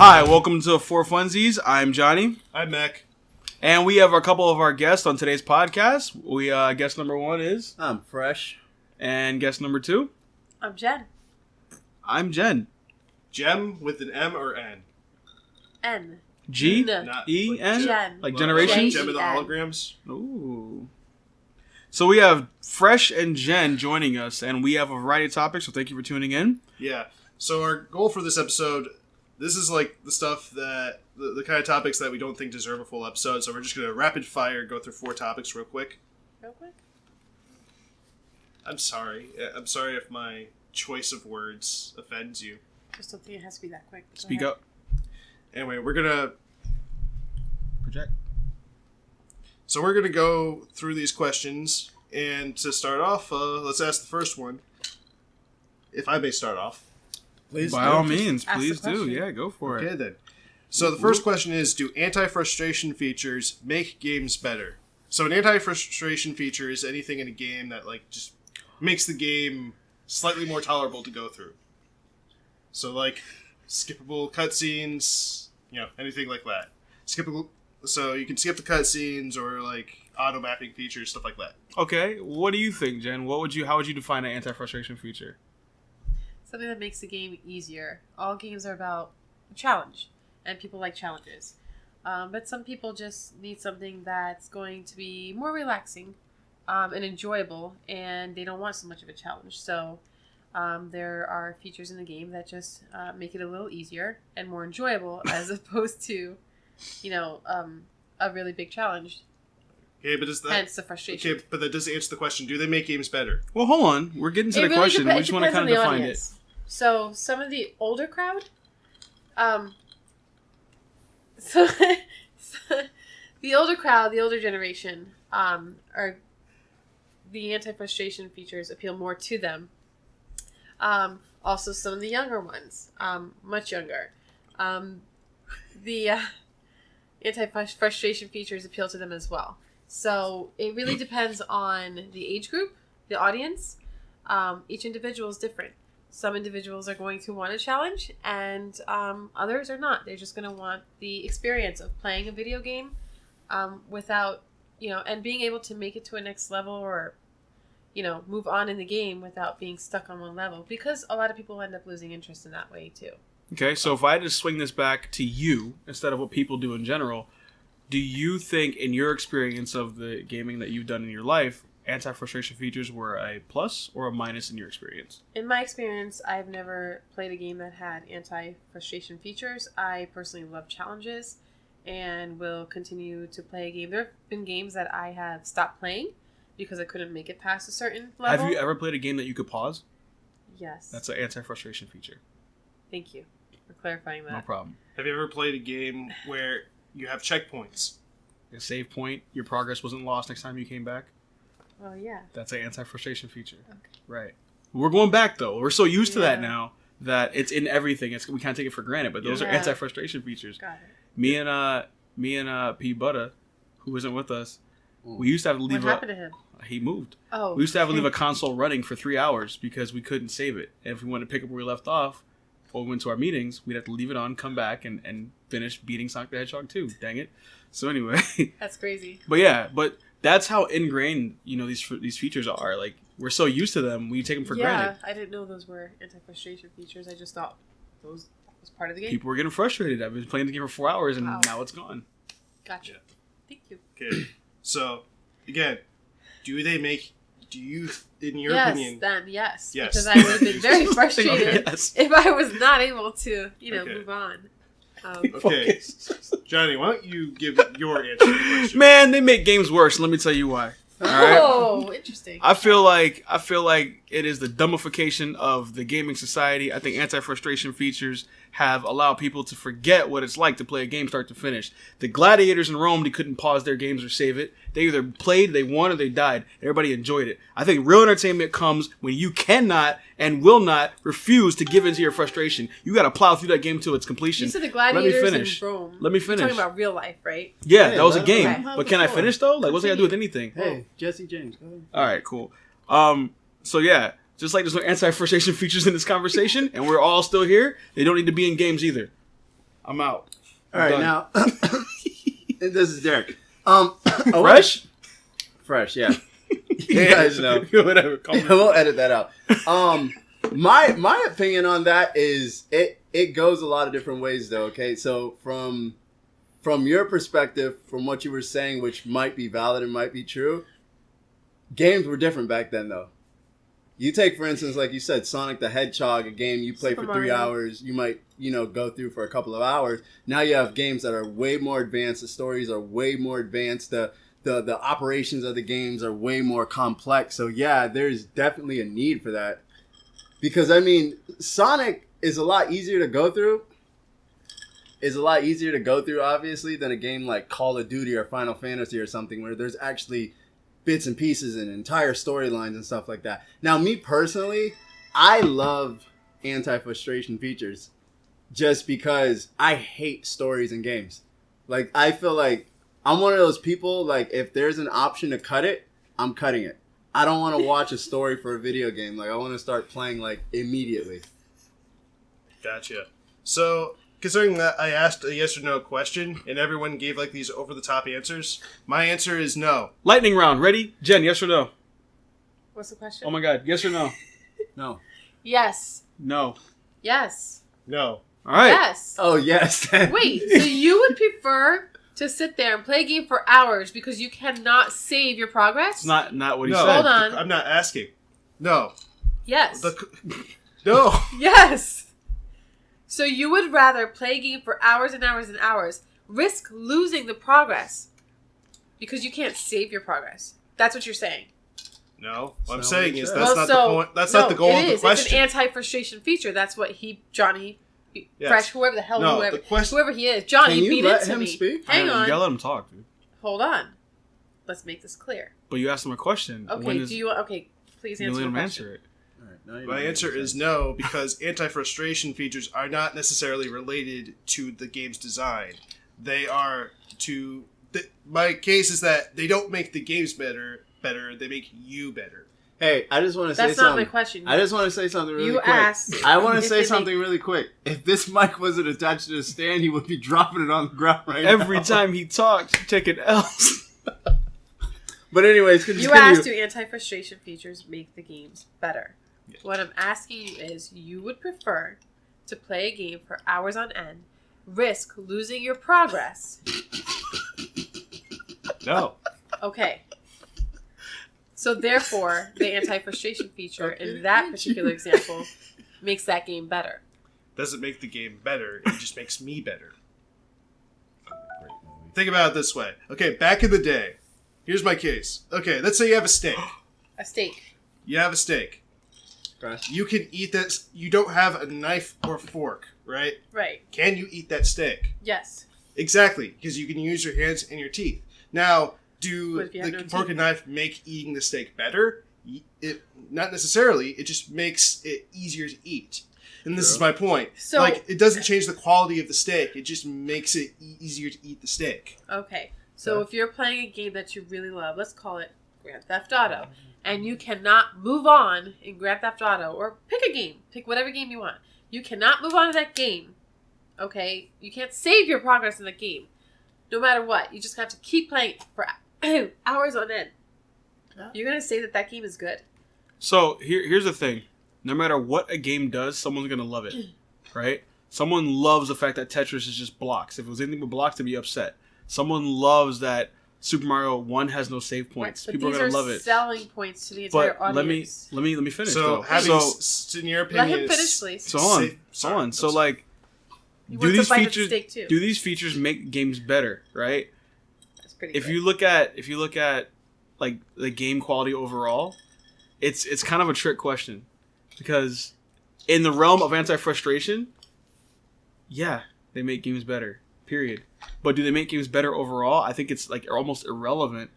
Hi, welcome to 4funzees. I'm Johnny. I'm Mech. And we have a couple of our guests on today's podcast. Guest number 1 is... I'm Fresh. And guest number 2? I'm Jen. I'm Jen. Gem with an M or N? N. G? Not E? like N? Jen. Like generation? Gem of the J-E-N. holograms? Ooh. So we have Fresh and Jen joining us, and we have a variety of topics, so thank you for tuning in. Yeah. So our goal for this episode, this is like the stuff that, the kind of topics that we don't think deserve a full episode, so we're just going to rapid fire go through 4 topics real quick. Real quick? I'm sorry. I'm sorry if my choice of words offends you. Just don't think it has to be that quick. Go Speak ahead. up. Anyway, we're going to... Project. So we're going to go through these questions, and to start off, let's ask the first one. If I may start off. Please By do. all means, ask the please do. question. Yeah, go for Okay, it. then. So the first question is, do anti-frustration features make games better? So an anti-frustration feature is anything in a game that like just makes the game slightly more tolerable to go through. So like skippable cutscenes, anything like that. So you can skip the cutscenes or like auto mapping features, stuff like that. Okay, what do you think, Jen? How would you define an anti-frustration feature? Something that makes the game easier. All games are about a challenge, and people like challenges. But some people just need something that's going to be more relaxing and enjoyable, and they don't want so much of a challenge. So there are features in the game that just make it a little easier and more enjoyable as opposed to, a really big challenge. Okay, but is that Hence the frustration. okay? But that doesn't answer the question. Do they make games better? Well, hold on. We're getting to the question. We just want to kind of define it. So some of the older crowd, so the older generation, are the anti-frustration features appeal more to them. Also, some of the younger ones, much younger, the anti-frustration features appeal to them as well. So it really depends on the age group, the audience. Each individual is different. Some individuals are going to want a challenge, and others are not. They're just going to want the experience of playing a video game without, and being able to make it to a next level or, move on in the game without being stuck on one level. Because a lot of people end up losing interest in that way, too. Okay, so if I had to swing this back to you instead of what people do in general, do you think, in your experience of the gaming that you've done in your life, anti-frustration features were a plus or a minus in your experience? In my experience, I've never played a game that had anti-frustration features. I personally love challenges and will continue to play a game. There have been games that I have stopped playing because I couldn't make it past a certain level. Have you ever played a game that you could pause? Yes. That's an anti-frustration feature. Thank you for clarifying that. No problem. Have you ever played a game where you have checkpoints? A save point, your progress wasn't lost next time you came back. Oh, yeah. That's an anti-frustration feature. Okay. Right. We're going back, though. We're so used to that Yeah. now that it's in everything. We can't take it for granted, but those are Yeah. anti-frustration features. Got it. Me and P. Butter, who isn't with us, we used to have to leave What happened to him? he moved. Oh. We used to have to leave a console running for 3 hours because we couldn't save it. And if we wanted to pick up where we left off, or we went to our meetings, we'd have to leave it on, come back, and finish beating Sonic the Hedgehog 2. Dang it. So anyway. That's crazy. But that's how ingrained, these features are. Like, we're so used to them, we take them for granted. Yeah, I didn't know those were anti-frustration features. I just thought that was part of the game. People were getting frustrated. I've been playing the game for 4 hours, and Wow. now it's gone. Gotcha. Yeah. Thank you. Okay. So, again, do you, in your yes, opinion... then yes. Yes. Because I would have been very frustrated Yes. if I was not able to, Okay. move on. Okay. Johnny, why don't you give your answer to the question? Man, they make games worse. Let me tell you why. All right? Oh, interesting. I feel like it is the dumbification of the gaming society. I think anti-frustration features have allowed people to forget what it's like to play a game start to finish. The gladiators in Rome, they couldn't pause their games or save it. They either played, they won, or they died. Everybody enjoyed it. I think real entertainment comes when you cannot and will not refuse to give into your frustration. You got to plow through that game to its completion. You said the gladiators Let me finish. in Rome. Let me finish. You're talking about real life, right? Yeah, Hey, that was a let game. him have But the can I floor. finish though? Like, what's it got to do with anything? Hey, Jesse James, go ahead. All right, cool. So yeah, just like there's no anti-frustration features in this conversation, and we're all still here, they don't need to be in games either. I'm out. All right, done. now this is Derek. Fresh? Fresh, yeah. You guys know. Whatever. Call me. We'll edit that out. My opinion on that is it goes a lot of different ways though. Okay, so from your perspective, from what you were saying, which might be valid and might be true, games were different back then though. You take, for instance, like you said, Sonic the Hedgehog, a game you play Super for 3 Mario. hours, you might, go through for a couple of hours. Now you have games that are way more advanced. The stories are way more advanced. The operations of the games are way more complex. So yeah, there's definitely a need for that. Because, I mean, Sonic is a lot easier to go through. Obviously, than a game like Call of Duty or Final Fantasy or something where there's actually bits and pieces and entire storylines and stuff like that. Now, me personally, I love anti-frustration features just because I hate stories in games. Like, I feel like I'm one of those people, like, if there's an option to cut it, I'm cutting it. I don't want to watch a story for a video game. Like, I want to start playing, like, immediately. Gotcha. So, considering that I asked a yes or no question and everyone gave like these over-the-top answers, my answer is no. Lightning round. Ready? Jen, yes or no? What's the question? Oh my God. Yes or no? No. Yes. No. Yes. No. All right. Yes. Oh, yes. Wait, so you would prefer to sit there and play a game for hours because you cannot save your progress? It's not what he No. said. Hold on. I'm not asking. No. Yes. No. Yes. So you would rather play a game for hours and hours and hours, risk losing the progress because you can't save your progress. That's what you're saying. No. What I'm So saying we is should. that's not the point. That's not the goal of the It's question. an anti-frustration feature. That's what Johnny, Yes. Fresh, whoever the hell, No, the question- whoever he is. Johnny, Can you beat let it to him me. speak? Hang You on. gotta let him talk, dude. Hold on. Let's make this clear. But you asked him a question. Okay, please You answer let the him question. answer it. All right, now you My know answer what I'm is saying. no, because anti-frustration features are not necessarily related to the game's design. They are to... my case is that they don't make the games better, they make you better. Hey, I just want to say That's not something. my question. I just want to say something really You quick. asked I want if to they say make- something really quick. If this mic wasn't attached to the stand, he would be dropping it on the ground right now. Every time he talks, you take an L's. But anyways, continue. You asked, do anti-frustration features make the games better? Yes. What I'm asking you is, you would prefer to play a game for hours on end, risk losing your progress. No. Okay. So therefore, the anti-frustration feature in that particular example makes that game better. Doesn't make the game better, it just makes me better. Think about it this way. Okay, back in the day, here's my case. Okay, let's say you have a steak. A steak. You have a steak. Okay. You can eat that. You don't have a knife or fork, right? Right. Can you eat that steak? Yes. Exactly, because you can use your hands and your teeth. Now, do But if you have the no fork teeth? and knife make eating the steak better? It not necessarily. It just makes it easier to eat. And this is my point. So- like, it doesn't change the quality of the steak. It just makes it easier to eat the steak. Okay. So Okay. if you're playing a game that you really love, let's call it Grand Theft Auto, and you cannot move on in Grand Theft Auto, or pick a game, pick whatever game you want. You cannot move on to that game. Okay? You can't save your progress in the game. No matter what. You just have to keep playing it for hours on end. You're going to say that that game is good? So here's the thing. No matter what a game does, someone's going to love it. Right? Someone loves the fact that Tetris is just blocks. If it was anything but blocks, they'd be upset. Someone loves that Super Mario 1 has no save points. But People are these going to love it. selling points to the entire But let me audience. finish. So, though. having, so in your Let opinion, him finish, please. so hold on. Sorry, Hold on. So like You do want these some bite of the features steak too. do these features make games better, right? That's pretty If good. you look at like the game quality overall, it's kind of a trick question because in the realm of anti-frustration, yeah, they make games better. Period. But do they make games better overall? I think it's like almost irrelevant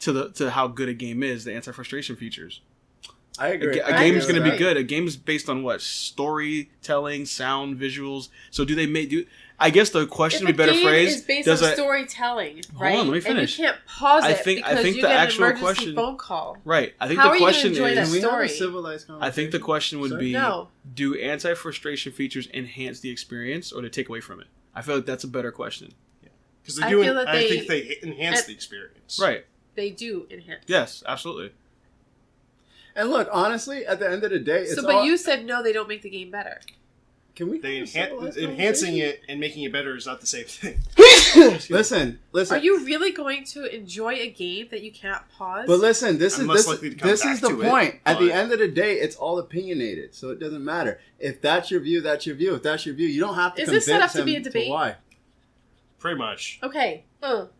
to how good a game is. The anti-frustration features. I agree. A game is agree going to with be good. A game is based on what? Storytelling, sound, visuals. So do they make I guess the question would be better If a game phrased. is based does on a- storytelling, Hold right? on, let me finish. And you can't pause it I think because the you get actual an emergency question- phone call. Right. I think How the are you gonna question enjoy that is. Can we have story. a civilized conversation? I think the question would Sir? be: No. do anti-frustration features enhance the experience, or to take away from it? I feel like that's a better question. Because I they feel that I think they enhance the experience. Right. They do enhance. Yes, absolutely. And look, honestly, at the end of the day, it's But you said no, they don't make the game better. Can we? They have a civilized enhancing conversation? it and making it better is not the same thing. Listen. Are you really going to enjoy a game that you cannot pause? But listen, this I'm is less likely to come this back is the to it, point. At the but- end of the day, it's all opinionated, so it doesn't matter. If that's your view, that's your view. If that's your view, you don't have to Is convince this set up to him be a debate? why. Pretty much. Okay.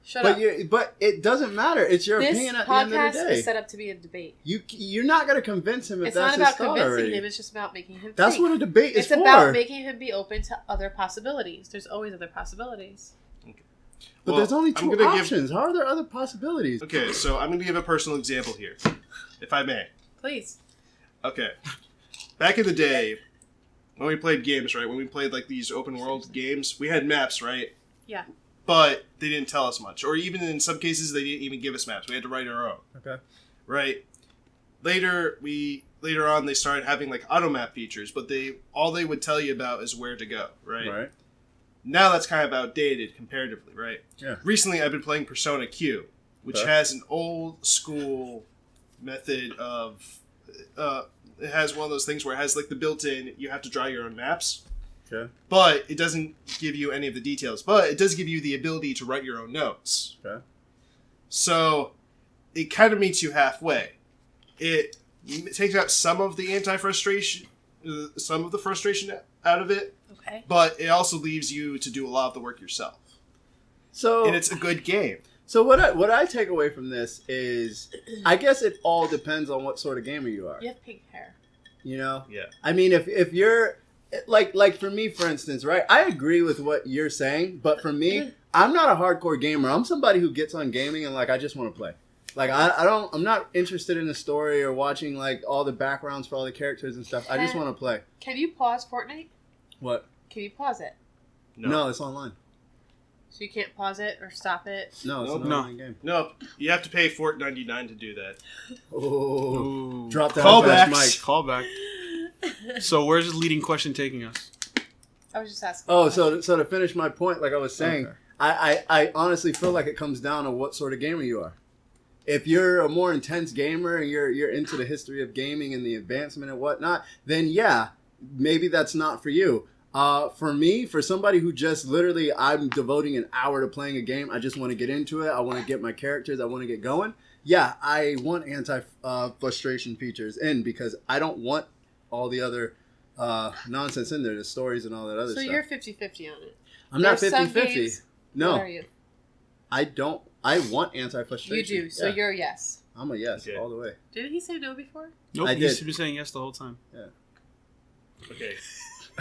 Shut But up. but it doesn't matter. It's your This opinion at the end of podcast the day. is set up to be a debate. You're not going to convince him if It's that's not about his thought convincing already. him. It's just about making him That's think. what a debate is It's for. about making him be open to other possibilities. There's always other possibilities. But Well, there's only I'm two gonna options. How are there other possibilities? Okay, so I'm going to give a personal example here, if I may. Please. Okay. Back in the day, when we played games, right? When we played like these open world games, we had maps, right? Yeah. But they didn't tell us much. Or even in some cases, they didn't even give us maps. We had to write our own. Okay. Right? Later on, they started having like auto map features, but all they would tell you about is where to go, right? Right. Now that's kind of outdated comparatively, right? Yeah. Recently, I've been playing Persona Q, which Okay. has an old school method of... it has one of those things where it has like the built-in, you have to draw your own maps. Okay. But it doesn't give you any of the details. But it does give you the ability to write your own notes. Okay. So it kind of meets you halfway. It takes out some of the frustration out of it, Okay. but it also leaves you to do a lot of the work yourself. So And it's a good game. So what I take away from this is, I guess it all depends on what sort of gamer you are. You have pink hair. You know, Yeah. I mean, if you're like for me, for instance, right? I agree with what you're saying, but for me, I'm not a hardcore gamer. I'm somebody who gets on gaming and like I just want to play. Like I'm not interested in the story or watching like all the backgrounds for all the characters and stuff. I just want to play. Can you pause Fortnite? What? Can you pause it? No, it's online. So you can't pause it or stop it? No, it's Nope. an No. online game. No, you have to pay $4.99 to do that. Oh, Ooh. drop that Callbacks. Mike. Callback. So where's this leading question taking us? I was just asking. Oh, so to finish my point, like I was saying, Okay. I honestly feel like it comes down to what sort of gamer you are. If you're a more intense gamer and you're into the history of gaming and the advancement and whatnot, then yeah, maybe that's not for you. For me, for somebody who just literally, I'm devoting an hour to playing a game. I just want to get into it. I want to get my characters. I want to get going. Yeah, I want anti-frustration features in because I don't want all the other nonsense in there, the stories and all that other So stuff. you're 50-50 on it. I'm not There's some 50-50. games- No, What are you? I don't. I want You anti-frustration. do. So Yeah. you're a yes. I'm a yes Okay. all the way. Didn't he say no before? Nope, I he's did. been saying yes the whole time. Okay.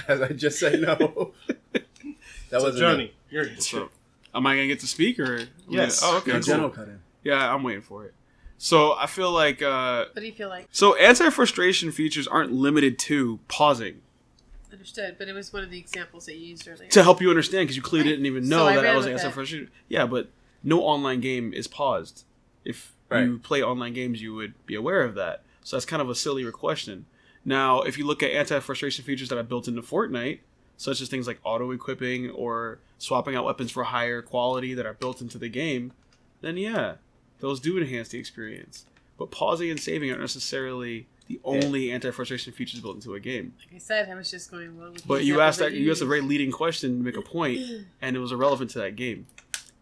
As I just say no. That So, wasn't Johnny, you're So, am I gonna get to speak or? Yes. Oh, okay. The Cool. general cut in. Yeah, I'm waiting for it. So I feel like What do you feel like? so anti-frustration features aren't limited to pausing Understood, but it was one of the examples that you used earlier. to help you understand because you clearly didn't even So know I that ran was with it. anti-frustration. Yeah, but no online game is paused. If Right. you play online games, you would be aware of that. So that's kind of a silly question. Now, if you look at anti-frustration features that are built into Fortnite, such as things like auto-equipping or swapping out weapons for higher quality that are built into the game, then yeah, those do enhance the experience. But pausing and saving aren't necessarily the only anti-frustration features built into a game. Like I said, I was just going along with the But you example asked that you asked a used. very leading question to make a point, and it was irrelevant to that game.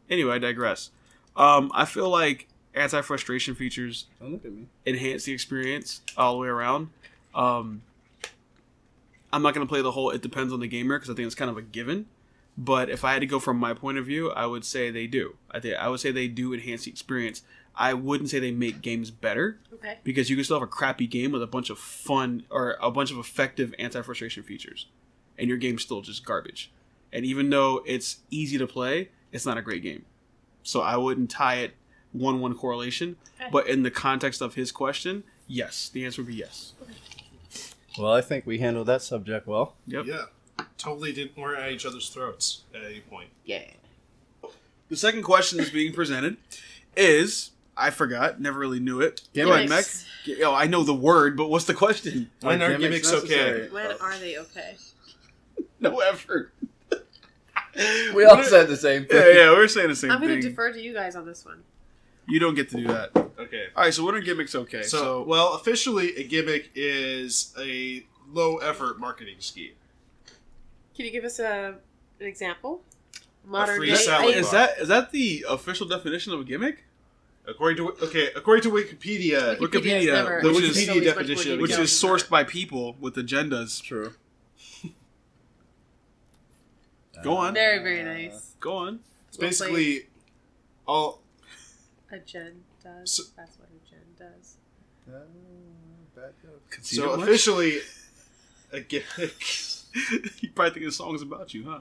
Anyway, I digress. I feel like anti-frustration features Don't look at me. enhance the experience all the way around. I'm not going to play the whole it depends on the gamer because I think it's kind of a given. But if I had to go from my point of view, I would say they do. I would say they do enhance the experience. I wouldn't say they make games better Okay. because you can still have a crappy game with a bunch of fun or a bunch of effective anti-frustration features, and your game's still just garbage. And even though it's easy to play, it's not a great game. So I wouldn't tie it 1-1 correlation. Okay. But in the context of his question, yes, the answer would be yes. Well, I think we handled that subject well. Yep. Yeah. Totally didn't wear at each other's throats at any point. Yeah. The second question that's being presented is, I forgot, never really knew it. Go ahead, Mech. Gimmicks. Oh, I know the word, but what's the question? When are gimmicks gimmicks okay? necessary? When are they okay? No effort. We all said the same thing. Yeah, we're saying the same I'm thing. going to defer to you guys on this one. You don't get to do that. Okay. All right, so when are gimmicks okay? So, well, officially, a gimmick is a low-effort marketing scheme. Can you give us an example? Modern free day. salad is that the official definition of a gimmick? According to Wikipedia, Wikipedia's never- which is- it's always much more definition of Which detailed is than sourced that. by people with agendas. True. Go on. Very, very nice. Go on. it's basically all. Agendas. So- That's what a gen does. Bad joke. Conceited So much? officially, a gimmick. You probably think the song's about you, huh?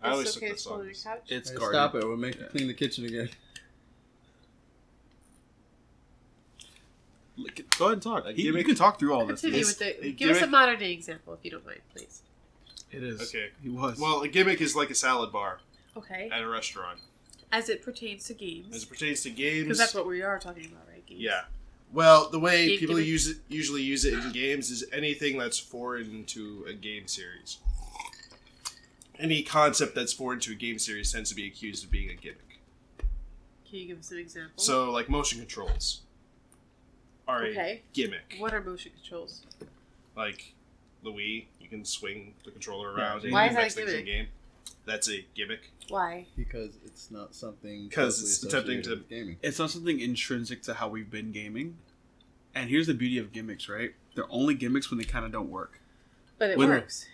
I always It's took okay the to pull on your songs. couch. It's Hey, guarded. stop it. We'll make you clean the kitchen again. Go ahead and talk. A You gimmick- can talk through all this. Continue It's with a the. Give us a gimmick- modern day example, if you don't mind, please. It is. Okay. He was. Well, a gimmick is like a salad bar Okay. at a restaurant. As it pertains to As games. it pertains to games, Because that's what we are talking about, right? Games. yeah. Well, the way Game people gimmicks. usually use it in games is anything that's foreign to a game series. Any concept that's foreign to a game series tends to be accused of being a gimmick. Can you give us an example? So, like motion controls are Okay. a gimmick. What are motion controls? Like the Wii, you can swing the controller around and Why you is can that fix a things in gimmick? game. That's a gimmick. Why? Because it's not something. 'Cause closely it's attempting associated to- with gaming. It's not something intrinsic to how we've been gaming. And here's the beauty of gimmicks, right? They're only gimmicks when they kind of don't work. But it When- works.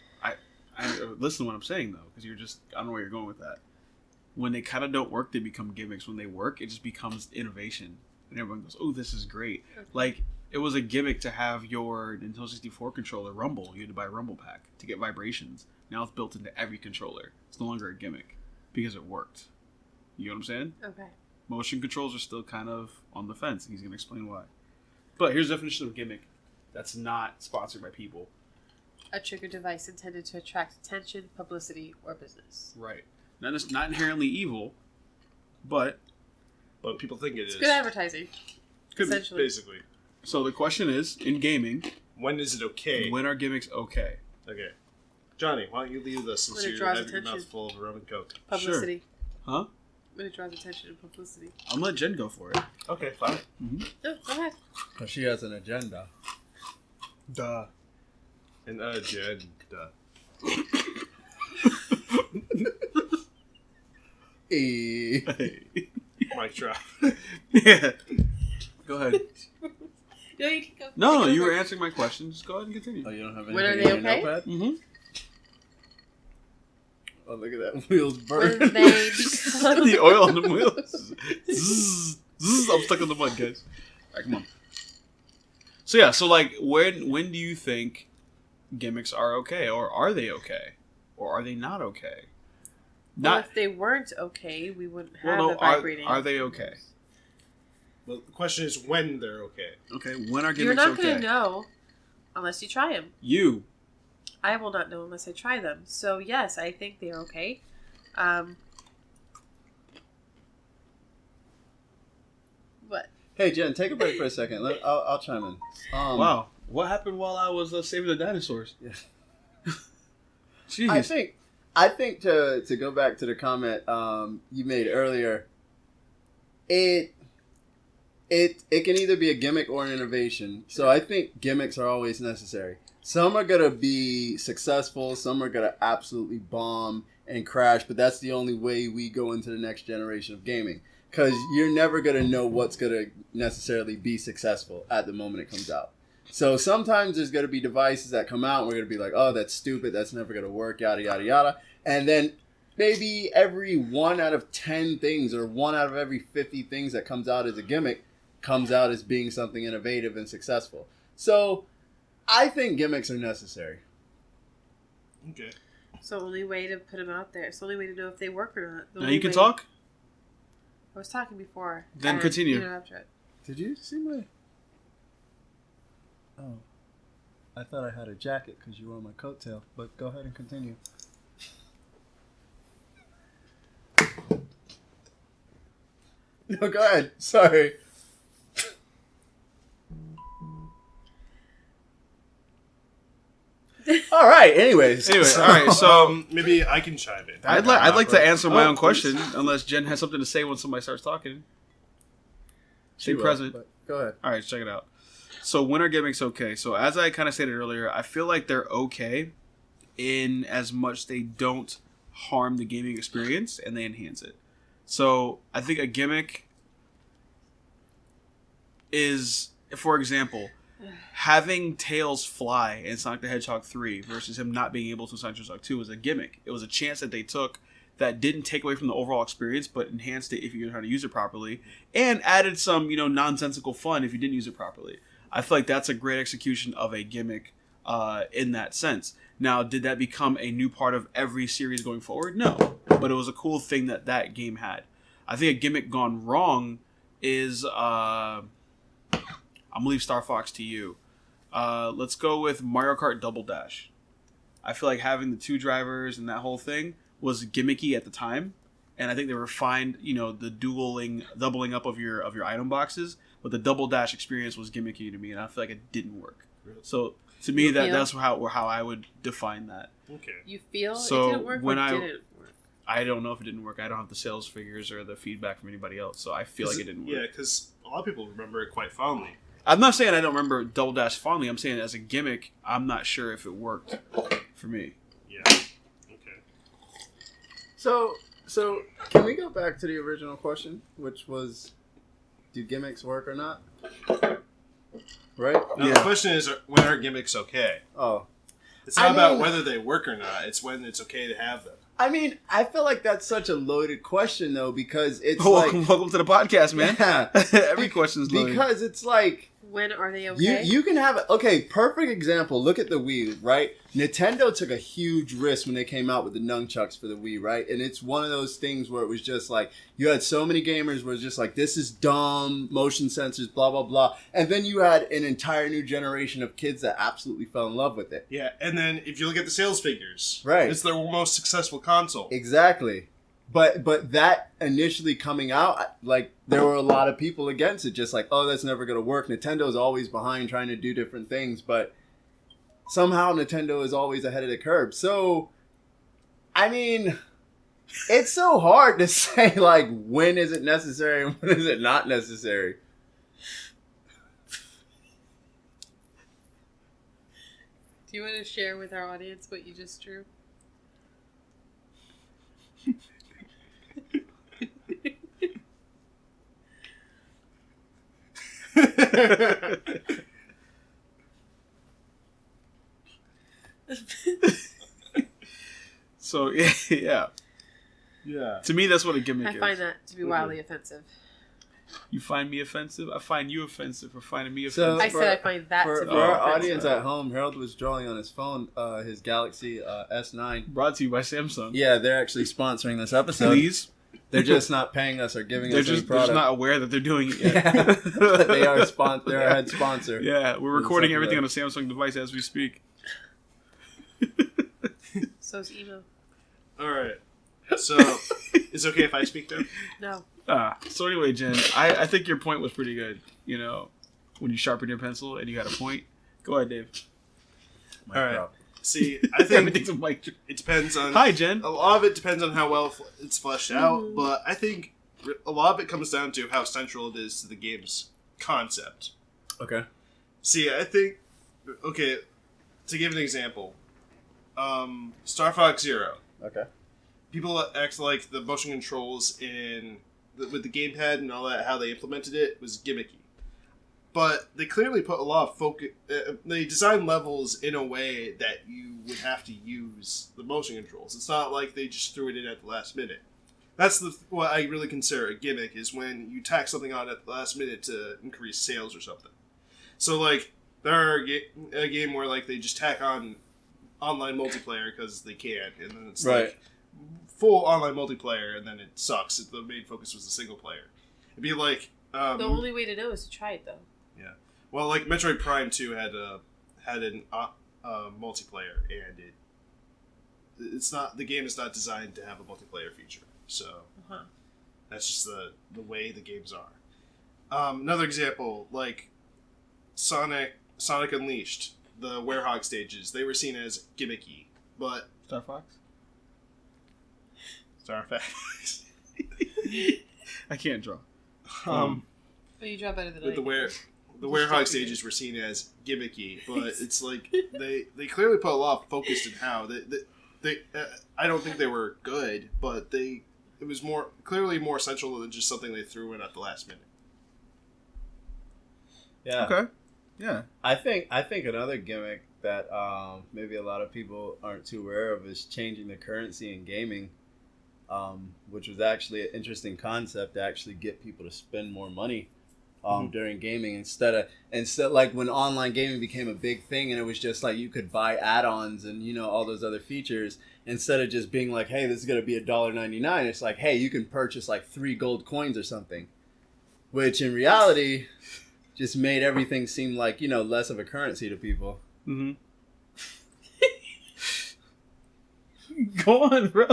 Listen to what I'm saying, though, because I don't know where you're going with that. When they kind of don't work, they become gimmicks. When they work, it just becomes innovation. And everyone goes, oh, this is great. Okay. Like, it was a gimmick to have your Nintendo 64 controller rumble. You had to buy a rumble pack to get vibrations. Now it's built into every controller. It's no longer a gimmick because it worked. You know what I'm saying? Okay. Motion controls are still kind of on the fence. He's going to explain why. But here's the definition of gimmick that's not sponsored by people. A trigger device intended to attract attention, publicity, or business. Right. Not inherently evil, but But people think it It's is. good advertising. could be. Essentially. Basically. So the question is, in gaming, When is it okay? when are gimmicks okay? Okay. Johnny, why don't you lead us since When it you draws have your attention. mouth full of rum and coke? Publicity. Huh? When it draws attention and publicity. I'm gonna let Jen go for it. Okay, fine. No, go ahead. Because she has an agenda. Duh. An agenda. Eh. Mic drop. Yeah. Go ahead. No, you can go. No, go you were first. answering my question. Just go ahead and continue. Oh, you don't have anything When are in they your okay? notepad? Mm-hmm. Oh, look at that. Wheels When burn. they become... The oil on the wheels. Zzz, zzz, I'm stuck on the mud, guys. All right, come on. So yeah, so like, when do you think gimmicks are okay, or are they okay, or are they not okay? Well, Not if they weren't okay, we wouldn't well, have no. the vibrating. Are they okay? Well, the question is when they're okay. Okay, when are gimmicks You're not okay? going to know unless you try them. You. I will not know unless I try them. So yes, I think they're okay. What? Hey, Jen, take a break for a second. I'll chime in. Wow. What happened while I was saving the dinosaurs? Yeah. Jeez. I think to go back to the comment you made earlier, it can either be a gimmick or an innovation. So I think gimmicks are always necessary. Some are gonna be successful, some are gonna absolutely bomb and crash, but that's the only way we go into the next generation of gaming. Because you're never gonna know what's gonna necessarily be successful at the moment it comes out. So sometimes there's going to be devices that come out and we're going to be like, oh, that's stupid. That's never going to work, yada, yada, yada. And then maybe every 1 out of 10 things or 1 out of every 50 things that comes out as a gimmick comes out as being something innovative and successful. So I think gimmicks are necessary. Okay. It's the only way to put them out there. It's the only way to know if they work or not. The Now only you can way- talk? I was talking before. Then and continue. you interrupted. Did you see my... Oh. I thought I had a jacket because you were on my coattail, but go ahead and continue. No, go ahead. Sorry. All right. Anyways. Anyway, all right. So maybe I can chime in. I'd like to answer my Oh, own please. question, unless Jen has something to say when somebody starts talking. Stay She will, present. but Go ahead. All right, check it out. So when are gimmicks okay? So as I kind of stated earlier, I feel like they're okay in as much they don't harm the gaming experience and they enhance it. So I think a gimmick is, for example, having Tails fly in Sonic the Hedgehog 3 versus him not being able to in Sonic the Hedgehog 2 was a gimmick. It was a chance that they took that didn't take away from the overall experience, but enhanced it if you knew how to use it properly, and added some, nonsensical fun if you didn't use it properly. I feel like that's a great execution of a gimmick in that sense. Now, did that become a new part of every series going forward? No, but it was a cool thing that game had. I think a gimmick gone wrong is I'm gonna leave Star Fox to you. Let's go with Mario Kart Double Dash. I feel like having the two drivers and that whole thing was gimmicky at the time, and I think they refined, the doubling up of your item boxes, but the Double Dash experience was gimmicky to me, and I feel like it didn't work. Really? So to me, that's how I would define that. Okay. You feel So it didn't work when or I- didn't work? I don't know if it didn't work. I don't have the sales figures or the feedback from anybody else, so I feel like it didn't work. Yeah, because a lot of people remember it quite fondly. I'm not saying I don't remember Double Dash fondly. I'm saying as a gimmick, I'm not sure if it worked for me. Yeah. Okay. So can we go back to the original question, which was, do gimmicks work or not? Right? Now Yeah. the question is, when are gimmicks okay? Oh. It's not I about mean- whether they work or not. It's when it's okay to have them. I mean, I feel like that's such a loaded question, though, because it's Welcome to the podcast, man. Yeah. Every question's loaded. Because it's like, When are they okay? you can have okay, perfect example. Look at the Wii, right? Nintendo took a huge risk when they came out with the nunchucks for the Wii, right? And it's one of those things where it was just like, you had so many gamers where it's just like, this is dumb, motion sensors, blah, blah, blah. And then you had an entire new generation of kids that absolutely fell in love with it. Yeah, and then if you look at the sales figures, Right. it's their most successful console. Exactly. But that initially coming out, like, there were a lot of people against it, just like, oh, that's never going to work. Nintendo's always behind trying to do different things, but somehow Nintendo is always ahead of the curve. So, I mean, it's so hard to say, like, when is it necessary and when is it not necessary? Do you want to share with our audience what you just drew? So yeah. Yeah. To me, that's what a gimmick I is. find that to be wildly offensive. You find me offensive? I find you offensive for finding me So- offensive. I said I find that For to be our offensive. audience at home, Harold was drawing on his phone his Galaxy S9. Brought to you by Samsung. Yeah, they're actually sponsoring this episode. Please. They're just not paying us or giving They're us any just product. not aware that they're doing it yet. Yeah. They are they're our head sponsor. Yeah, we're For the recording second everything row. on a Samsung device as we speak. So's emo. All right. So, it's okay if I speak now? No. So anyway, Jen, I think your point was pretty good. When you sharpen your pencil and you got a point. Go ahead, Dave. All right. See, I think Everything's a mic. it depends on... Hi, Jen. A lot of it depends on how well it's fleshed out, but I think a lot of it comes down to how central it is to the game's concept. Okay. See, I think... Okay, to give an example, Star Fox Zero. Okay. People act like the motion controls with the gamepad and all that, how they implemented it, was gimmicky. But they clearly put a lot of focus... they designed levels in a way that you would have to use the motion controls. It's not like they just threw it in at the last minute. That's what I really consider a gimmick, is when you tack something on at the last minute to increase sales or something. So, like, there are a game where, like, they just tack on online multiplayer because they can, and then it's, Right. like, full online multiplayer, and then it sucks if the main focus was the single player. It'd be like... The only way to know is to try it, though. Well, like Metroid Prime 2 had an multiplayer, and it's not, the game is not designed to have a multiplayer feature. So that's just the way the games are. Another example, like Sonic Unleashed. the Werehog stages, they were seen as gimmicky, but Star Fox. Starfax. I can't draw. But you draw better than I But do. the Werehog stages were seen as gimmicky, but it's like they clearly put a lot of focus in how they I don't think they were good, but it was clearly more essential than just something they threw in at the last minute. Yeah. Okay. Yeah. I think another gimmick that maybe a lot of people aren't too aware of is changing the currency in gaming, which was actually an interesting concept to actually get people to spend more money during gaming instead like when online gaming became a big thing and it was just like you could buy add-ons and all those other features instead of just being like, hey, this is gonna be $1.99. It's like, hey, you can purchase like 3 gold coins or something, which in reality just made everything seem like less of a currency to people. Mm-hmm. Go on, bro.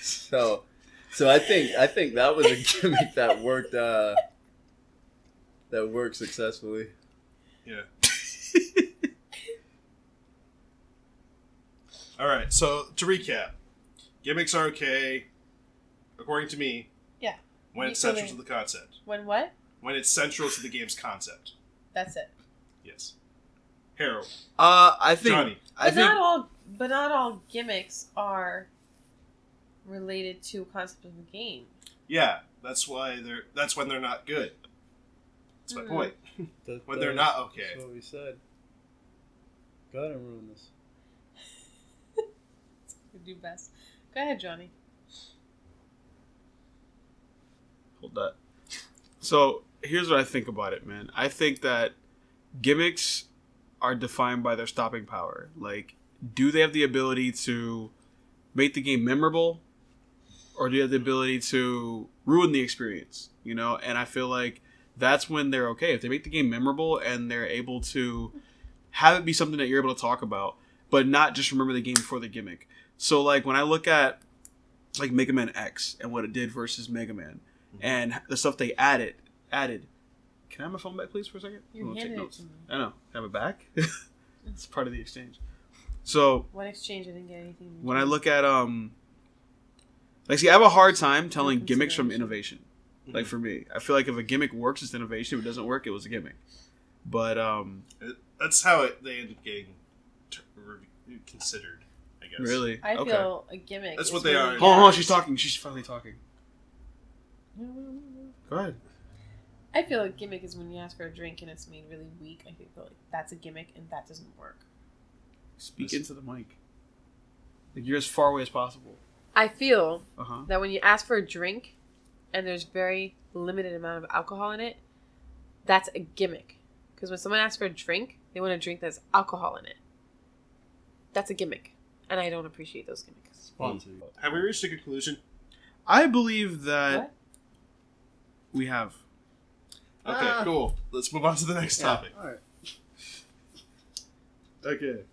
So I think that was a gimmick that worked successfully. Yeah. All right. So to recap, gimmicks are okay, according to me. Yeah. When it's central to the concept. When what? When it's central to the game's concept. That's it. Yes. Harold. I think Johnny. But not all gimmicks are related to a concept of the game. Yeah, that's when they're not good. That's my point. When they're not okay. That's what we said. Go ahead and ruin this. We do best. Go ahead, Johnny. Hold that. So here's what I think about it, man. I think that gimmicks are defined by their stopping power. Like, do they have the ability to make the game memorable, or do you have the ability to ruin the experience? And I feel like that's when they're okay. If they make the game memorable and they're able to have it be something that you're able to talk about, but not just remember the game before the gimmick. So, like, when I look at, like, Mega Man X and what it did versus Mega Man, and the stuff they added. Can I have my phone back, please, for a second? You handed it to me. I know. Have it back? It's part of the exchange. So, One exchange, I didn't get anything. when I look at, I have a hard time telling gimmicks from innovation. Like, for me. I feel like if a gimmick works, it's innovation. If it doesn't work, it was a gimmick. But, that's how they end up getting considered, I guess. really? I Okay. feel a gimmick. That's is what they when are. you Hold get- on, she's talking. She's finally talking. Go ahead. I feel a gimmick is when you ask for a drink and it's made really weak. I feel like that's a gimmick and that doesn't work. Speak into the mic. Like, you're as far away as possible. I feel Uh-huh. that when you ask for a drink and there's very limited amount of alcohol in it, that's a gimmick. Because when someone asks for a drink, they want a drink that's alcohol in it. That's a gimmick. And I don't appreciate those gimmicks. Sponsored. Have we reached a conclusion? I believe that What? we have. Okay, cool. Let's move on to the next topic. All right. Okay.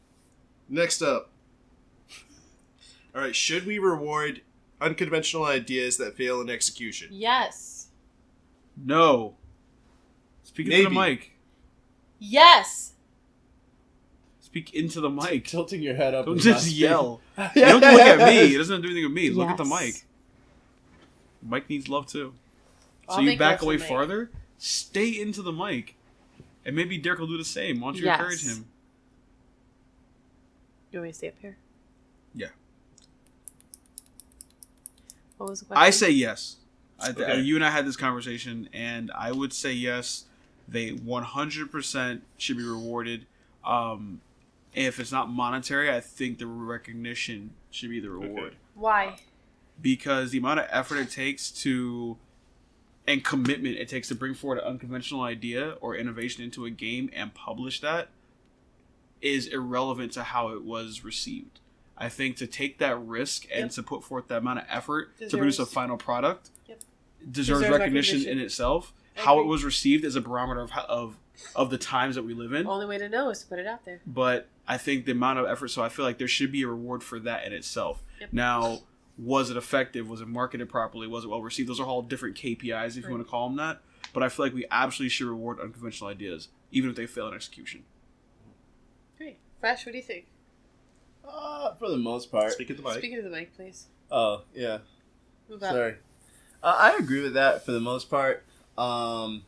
Next up. All right, should we reward unconventional ideas that fail in execution? Yes. No. Speak into the Maybe. mic. Yes. Speak into the mic. Tilting your head up. Don't is just not yell. speaking. You don't have to look at me. It doesn't have to do anything with me. Look at the Yes. mic. Mic needs love too. So I'll you make back love away to the mic. farther, stay into the mic. And maybe Derek will do the same. Why don't you Yes. encourage him? You want me to stay up here? Yeah. What was the question? I say yes. Okay. You and I had this conversation, and I would say yes. They 100% should be rewarded. If it's not monetary, I think the recognition should be the reward. Okay. Why? Because the amount of effort it takes and commitment it takes to bring forward an unconventional idea or innovation into a game and publish that is irrelevant to how it was received. I think to take that risk and Yep. to put forth that amount of effort to Deserves- produce a final product Yep. deserves Deserves recognition recognition. in itself. I How it agree. was received is a barometer of the times that we live in. Only way to know is to put it out there. But I think the amount of effort, so I feel like there should be a reward for that in itself. Yep. Now, was it effective? Was it marketed properly? Was it well received? Those are all different KPIs, if you Right. want to call them that. But I feel like we absolutely should reward unconventional ideas, even if they fail in execution. Great. Fresh, what do you think? For the most part. Speak at the mic. Speaking of the mic, please. Oh, yeah. Move up. Sorry. I agree with that for the most part. And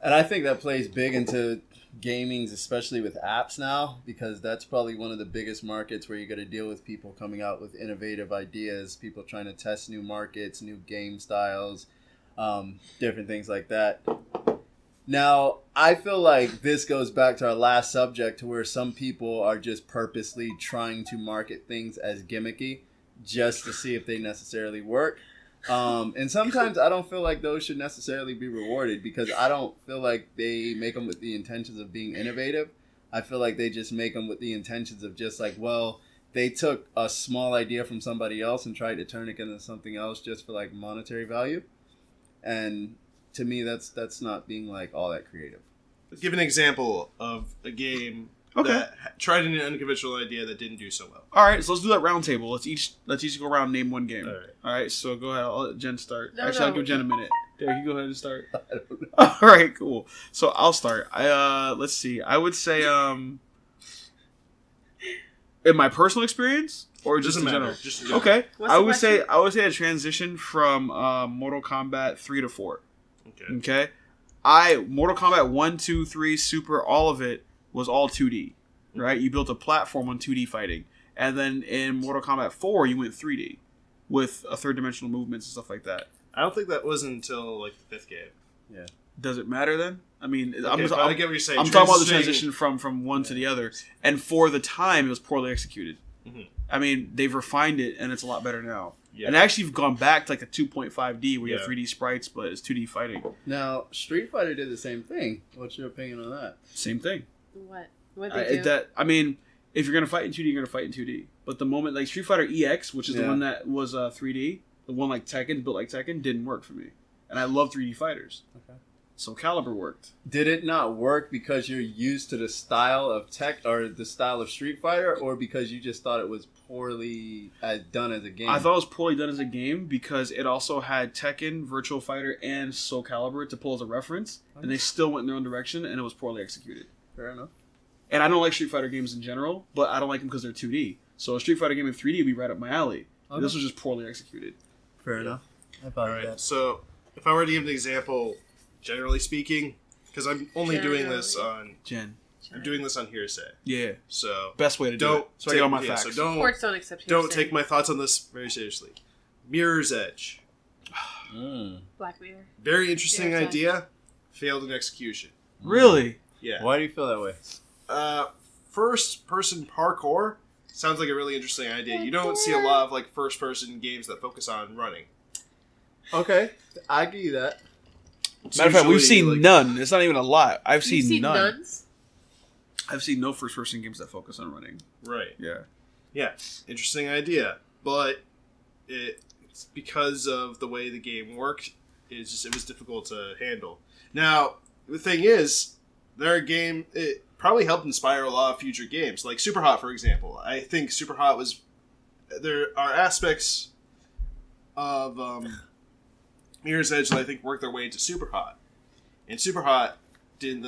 I think that plays big into gaming, especially with apps now, because that's probably one of the biggest markets where you got to deal with people coming out with innovative ideas, people trying to test new markets, new game styles, different things like that. Now, I feel like this goes back to our last subject, to where some people are just purposely trying to market things as gimmicky just to see if they necessarily work. And sometimes I don't feel like those should necessarily be rewarded, because I don't feel like they make them with the intentions of being innovative. I feel like they just make them with the intentions of just like, well, they took a small idea from somebody else and tried to turn it into something else just for like monetary value. And to me, that's not being like all that creative. Let's give an example of a game that tried an unconventional idea that didn't do so well. All right, so let's do that round table. Let's each go around and name one game. All right. All right, so go ahead. I'll let Jen start. No, Actually, I'll no. give Jen a minute. Derek, you go ahead and start. I don't know. All right, cool. So I'll start. Let's see. I would say in my personal experience or just Doesn't in matter. general. Just in general. Okay, What's I the would say question? a transition from Mortal Kombat 3 to 4. Okay. Okay, Mortal Kombat 1, 2, 3, Super, all of it was all 2D, right? You built a platform on 2D fighting, and then in Mortal Kombat 4 you went 3D with a third dimensional movements and stuff like that. I don't think that was until like the 5th game. Yeah. Does it matter then? I mean, Okay, I but I get what you're saying. I'm talking about the Transitioning- transition from one to the other, and for the time, it was poorly executed. Mhm. I mean, they've refined it, and it's a lot better now. Yeah. And actually, you've gone back to like a 2.5D where you have Yeah. 3D sprites, but it's 2D fighting. Now, Street Fighter did the same thing. What's your opinion on that? Same thing. What? What they do? I mean, if you're gonna fight in 2D, you're gonna fight in 2D. But the moment like Street Fighter EX, which is the Yeah. one that was 3D, the one like Tekken, built like Tekken, didn't work for me. And I love 3D fighters. Okay. So Caliber worked. Did it not work because you're used to the style of or the style of Street Fighter, or because you just thought it was poorly done as a game? I thought it was poorly done as a game because it also had Tekken, Virtual Fighter, and Soul Calibur to pull as a reference, and they still went in their own direction, and it was poorly executed. Fair enough. And I don't like Street Fighter games in general, but I don't like them because they're 2D. So a Street Fighter game in 3D would be right up my alley. Okay. This was just poorly executed. Fair enough. I thought All right. that. So if I were to give an example, generally speaking, because I'm only doing this on Jen. I'm doing this on hearsay. Yeah. So Best way to do don't it. So I get all my yeah, facts. So don't Courts don't accept don't hearsay. take my thoughts on this very seriously. Mirror's Edge, Black Mirror. very interesting Mirror's Edge. idea, failed in execution. Really? Yeah. Why do you feel that way? First person parkour sounds like a really interesting idea. You don't see a lot of like first person games that focus on running. Okay, I give you that. It's Matter of fact, we've usually, seen like- none. It's not even a lot. I've You've seen none. nuns? I've seen no first-person games that focus on running. Right. Yeah. Yeah, interesting idea, but it's because of the way the game worked. It was difficult to handle. Now the thing is, it probably helped inspire a lot of future games, like Superhot, for example. I think Superhot was there are aspects of Mirror's Edge that I think worked their way into Superhot, and Superhot did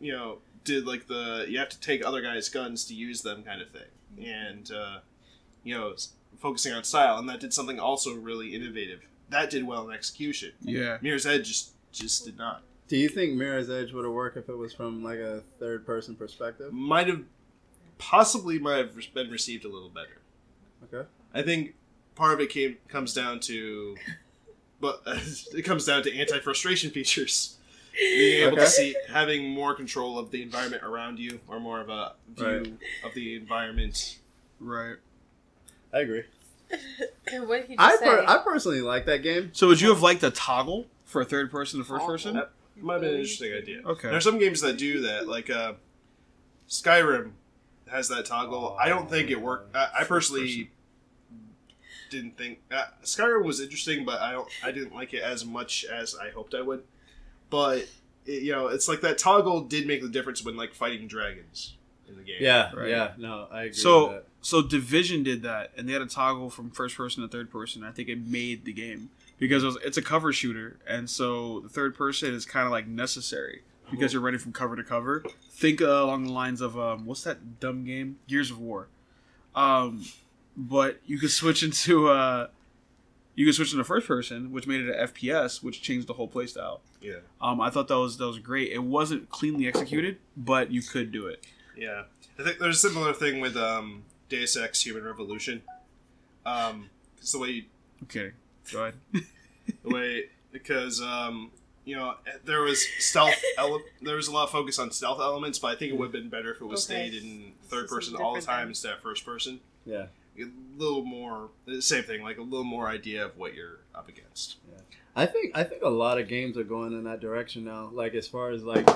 you have to take other guys' guns to use them kind of thing, and focusing on style, and that did something also really innovative. That did well in execution. Yeah. Mirror's Edge just did not. Do you think Mirror's Edge would have worked if it was from like a third person perspective? Might have been received a little better. Okay. I think part of it comes down to, but it comes down to anti-frustration features. Being able Okay. to see, having more control of the environment around you, or more of a view Right. of the environment. Right. I agree. What did he just say? I personally like that game. So would you have liked a toggle for a third person to first person? That might have been an interesting idea. Okay. There are some games that do that, like Skyrim has that toggle. I don't think it worked. I personally didn't think Skyrim was interesting, but I didn't like it as much as I hoped I would. But it's like that toggle did make the difference when like fighting dragons in the game. Yeah, Right. yeah. No, I agree with So that. so Division did that, and they had a toggle from first person to third person. I think it made the game because it's a cover shooter, and so the third person is kind of like necessary. because you're running from cover to cover. Think along the lines of what's that dumb game? Gears of War. But you could switch into first person, which made it an FPS, which changed the whole playstyle. Yeah. I thought that was great. It wasn't cleanly executed, but you could do it. Yeah. I think there's a similar thing with Deus Ex Human Revolution. It's the way you... I'm kidding. Go ahead. Because there was stealth. There was a lot of focus on stealth elements, but I think it would have been better if it was stayed in third person all the time instead of first person. Yeah. A little more, same thing, like a little more idea of what you're up against. Yeah. I think a lot of games are going in that direction now. Like as far as like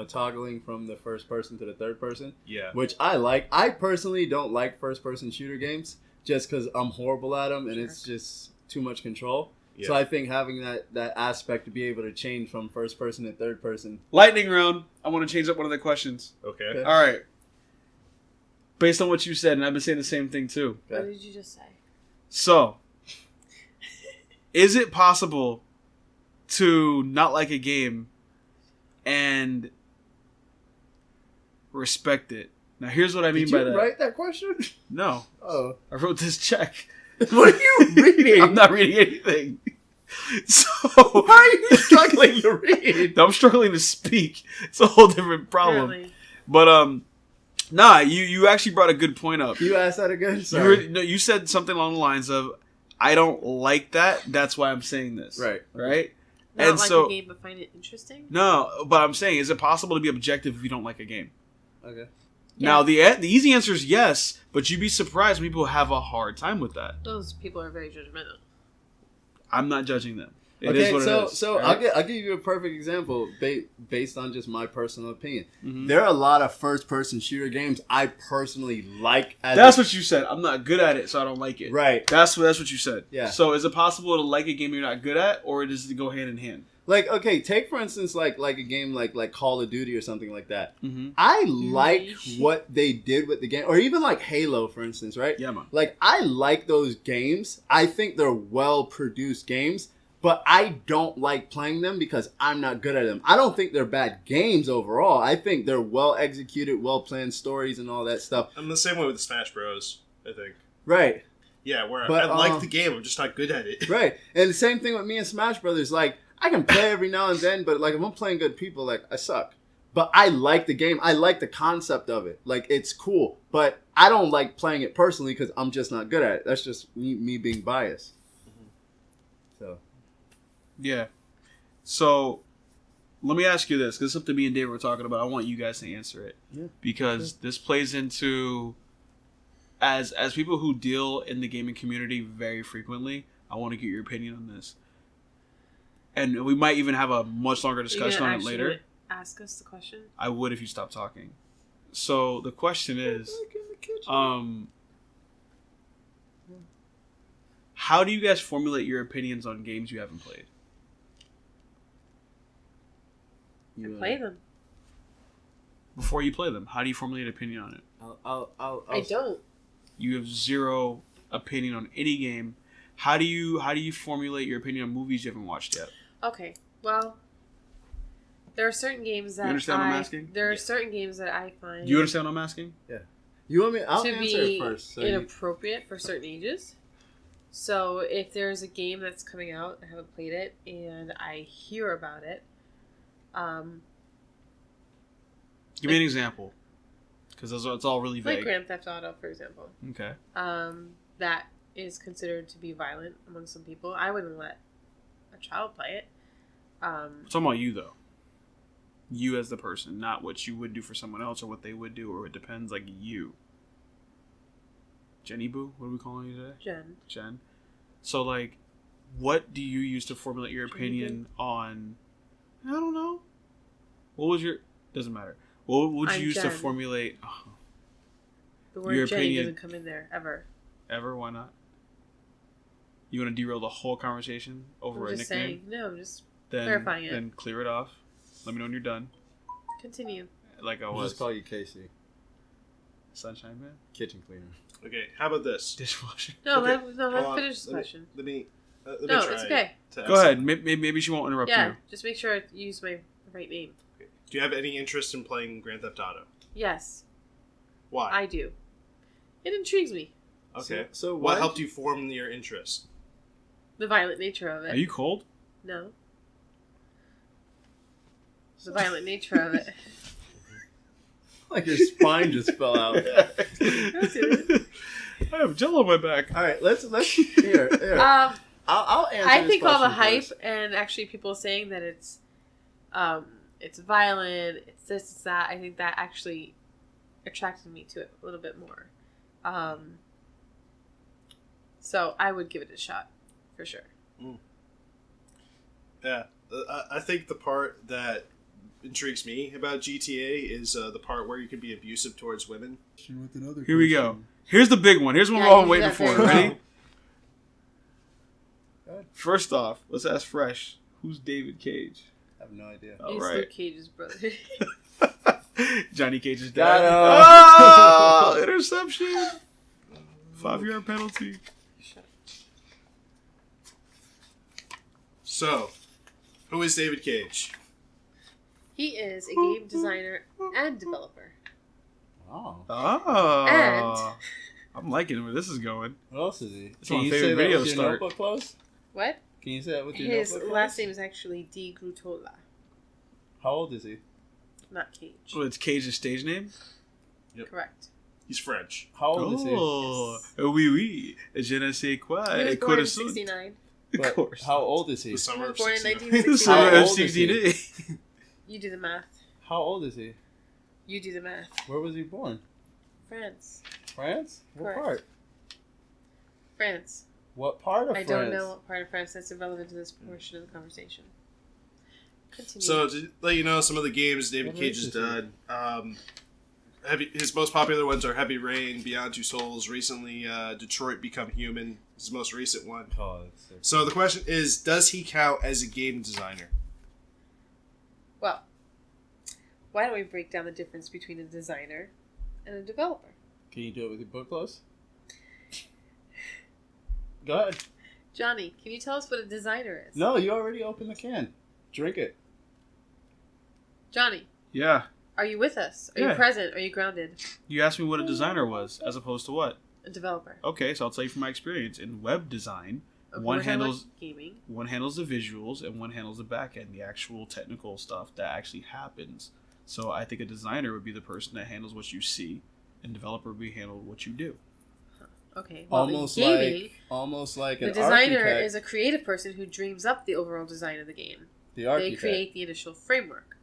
toggling from the first person to the third person. Yeah. Which I like. I personally don't like first person shooter games just because I'm horrible at them and it's just too much control. Yeah. So I think having that aspect to be able to change from first person to third person. Lightning round. I want to change up one of the questions. Okay. All right. Based on what you said, and I've been saying the same thing too. What did you just say? So, is it possible to not like a game and respect it? Now, here's what I mean by that. Did you write that question? No. Oh. I wrote this check. What are you reading? I'm not reading anything. So why are you struggling to read? I'm struggling to speak. It's a whole different problem. Really? But nah, you actually brought a good point up. Can you ask that again? Sorry. You said something along the lines of, "I don't like that. That's why I'm saying this." Right. Right. Not and like so a game, but find it interesting. no, but I'm saying, is it possible to be objective if you don't like a game? Okay. Now the easy answer is yes, but you'd be surprised when people have a hard time with that. Those people are very judgmental. I'm not judging them. It is what it is. So right? I'll give you a perfect example based on just my personal opinion. Mm-hmm. There are a lot of first-person shooter games I personally like. That's what you said. I'm not good at it, so I don't like it. Right. That's what you said. Yeah. So is it possible to like a game you're not good at, or does it go hand in hand? Like, okay, take for instance like a game like Call of Duty or something like that. Mm-hmm. I like what they did with the game, or even like Halo, for instance, right? Yeah, man. Like, I like those games. I think they're well-produced games, but I don't like playing them because I'm not good at them. I don't think they're bad games overall. I think they're well-executed, well-planned stories and all that stuff. I'm the same way with Smash Bros, I think. Right. Yeah, where But, I like the game, I'm just not good at it. Right. And the same thing with me and Smash Brothers. Like, I can play every now and then, but like if I'm playing good people, like I suck. But I like the game. I like the concept of it. Like, it's cool. But I don't like playing it personally because I'm just not good at it. That's just me being biased. Mm-hmm. So. Yeah. So, let me ask you this, because it's something me and Dave were talking about. I want you guys to answer it. Yeah. Because this plays into, as people who deal in the gaming community very frequently, I want to get your opinion on this. And we might even have a much longer discussion on it later. Ask us the question. I would if you stopped talking. So the question is, how do you guys formulate your opinions on games you haven't played? I play them. Before you play them, how do you formulate an opinion on it? I don't. You have zero opinion on any game. How do you formulate your opinion on movies you haven't watched yet? Okay, well, there are certain games that you understand what I'm asking? There are certain games that I find. Do you understand what I'm asking? Yeah. You want me? I'll to answer be it first. So inappropriate for certain ages. So if there's a game that's coming out, I haven't played it, and I hear about it. Give me an example, because it's all really vague. Like Grand Theft Auto, for example. Okay. That is considered to be violent among some people. I wouldn't let a child play it. I'm talking about you, though. You as the person, not what you would do for someone else or what they would do, or it depends, like you. Jenny Boo? What are we calling you today? Jen. So, like, what do you use to formulate your opinion on... I don't know. What was your... Doesn't matter. What would you use to formulate... Oh, the word Jenny doesn't come in there, ever. Ever? Why not? You want to derail the whole conversation over a nickname? Saying. No, I'm just clarifying it. Then clear it off. Let me know when you're done. Continue. Like I I'll was. just call you Casey. Sunshine Man? Kitchen cleaner. Okay, how about this? Dishwasher. No, okay. let's finish this question. Let me no, try it's okay. Go ahead. Maybe she won't interrupt you. Just make sure I use my right name. Okay. Do you have any interest in playing Grand Theft Auto? Yes, Why? I do. It intrigues me. Okay. So what helped you form your interest? The violent nature of it. Are you cold? No. The violent nature of it. Like your spine just fell out. I have gel on my back. All right, let's here. I'll answer. I this think all the question hype first. and actually people saying that it's violent, it's this, it's that. I think that actually attracted me to it a little bit more. So I would give it a shot for sure. Yeah, I think the part that intrigues me about GTA is the part where you can be abusive towards women. Here we go. Here's the big one. Here's what Yeah, we're all you waiting got for. very Ready? well. First off, let's ask Fresh. Who's David Cage? I have no idea. All He's right. Luke Cage's brother. Johnny Cage's Got dad. him. Oh, interception. 5-yard penalty. So, who is David Cage? He is a game designer and developer. Oh. Oh. And- I'm liking where this is going. What else is he? It's Can my you favorite say that video with your start. notebook close? What? Can you say that with your His notebook last close? name is actually Di Grutola, How old is he? not Cage. Oh, it's Cage's stage name? Correct. He's French. How old is he? Oh, oui, oui. Je ne sais quoi. He was Et born in corazon. 69. Of But course. how old is he? The summer of Born in 69. 1969. Summer How of old is he? 69. You do the math. How old is he? You do the math. Where was he born? France. France? What Correct. part? France. What part of I France? don't know what part of France that's irrelevant to this portion of the conversation. Continue. So, to let you know, some of the games David What Cage race has is done. His most popular ones are Heavy Rain, Beyond Two Souls. Recently, Detroit Become Human is the most recent one. Oh, that's so So the question is, does he count as a game designer? Well, why don't we break down the difference between a designer and a developer? Can you do it with your book close? Go ahead. Johnny, can you tell us what a designer is? No, you already opened the can. Drink it. Johnny, Yeah. are you with us? Are you Yeah. present? Are you grounded? You asked me what a designer was, as opposed to what? A developer. Okay, so I'll tell you from my experience. In web design, Okay, one we're talking about handles gaming. one handles the visuals and one handles the back end, the actual technical stuff that actually happens. So I think a designer would be the person that handles what you see, and developer would be handle what you do. Okay. Well, Almost in gaming, like the an designer architect. is a creative person who dreams up the overall design of the game. The They architect. create the initial framework.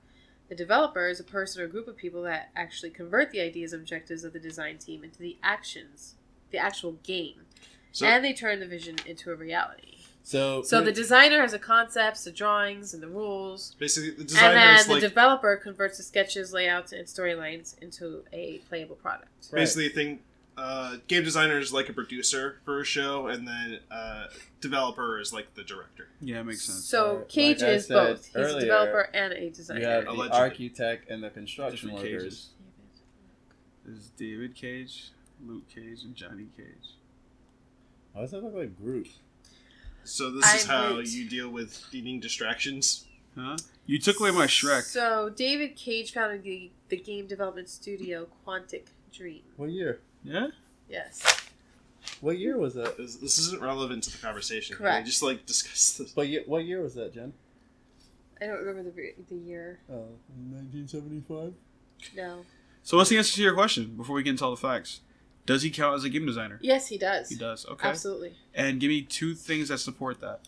The developer is a person or group of people that actually convert the ideas and objectives of the design team into the actions, the actual game. So, And they turn the vision into a reality. So The designer has the concepts, the drawings, and the rules. basically, the And designer then is the like developer converts the sketches, layouts, and storylines into a playable product. basically a thing. Game designer is like a producer for a show, and then developer is like the director. Yeah, it makes sense. So Like Cage I is said both. He's earlier, a developer and a you designer. have the Allegedly. architect and the construction Different workers. Cages. There's David Cage, Luke Cage, and Johnny Cage. Why does that look like Groot? So this is I'm how Groot. you deal with needing distractions. Huh? You took away my Shrek. So David Cage founded the game development studio Quantic Dream. What year? Yeah? Yes. What year was that? This isn't relevant to the conversation. Correct. We just like discuss this. What year was that, Jen? I don't remember the year. Oh, 1975. No. So what's the answer to your question before we get into all the facts? Does he count as a game designer? Yes, he does. He does. Okay. Absolutely. And give me 2 things that support that.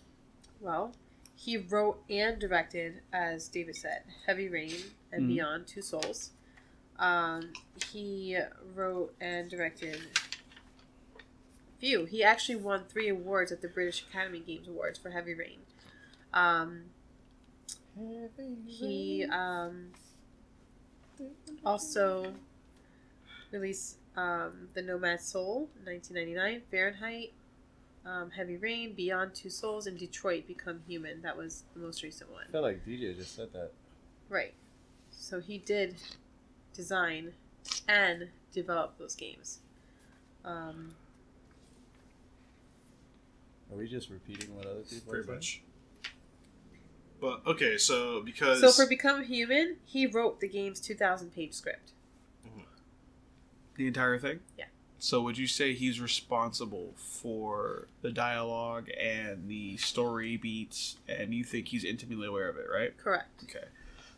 Well, he wrote and directed, as David said, Heavy Rain and Mhm. Beyond Two Souls. He wrote and directed a few. He actually won 3 awards at the British Academy Games Awards for Heavy Rain. He also released The Nomad Soul in 1999, Fahrenheit, Heavy Rain, Beyond Two Souls, and Detroit Become Human. That was the most recent one. I feel like DJ just said that. Right. So he did design and develop those games. Are we just repeating what other people Pretty said? much. But okay, so because So for Become Human, he wrote the game's 2,000-page script. The entire thing? Yeah. So would you say he's responsible for the dialogue and the story beats, and you think he's intimately aware of it, right? Correct. Okay.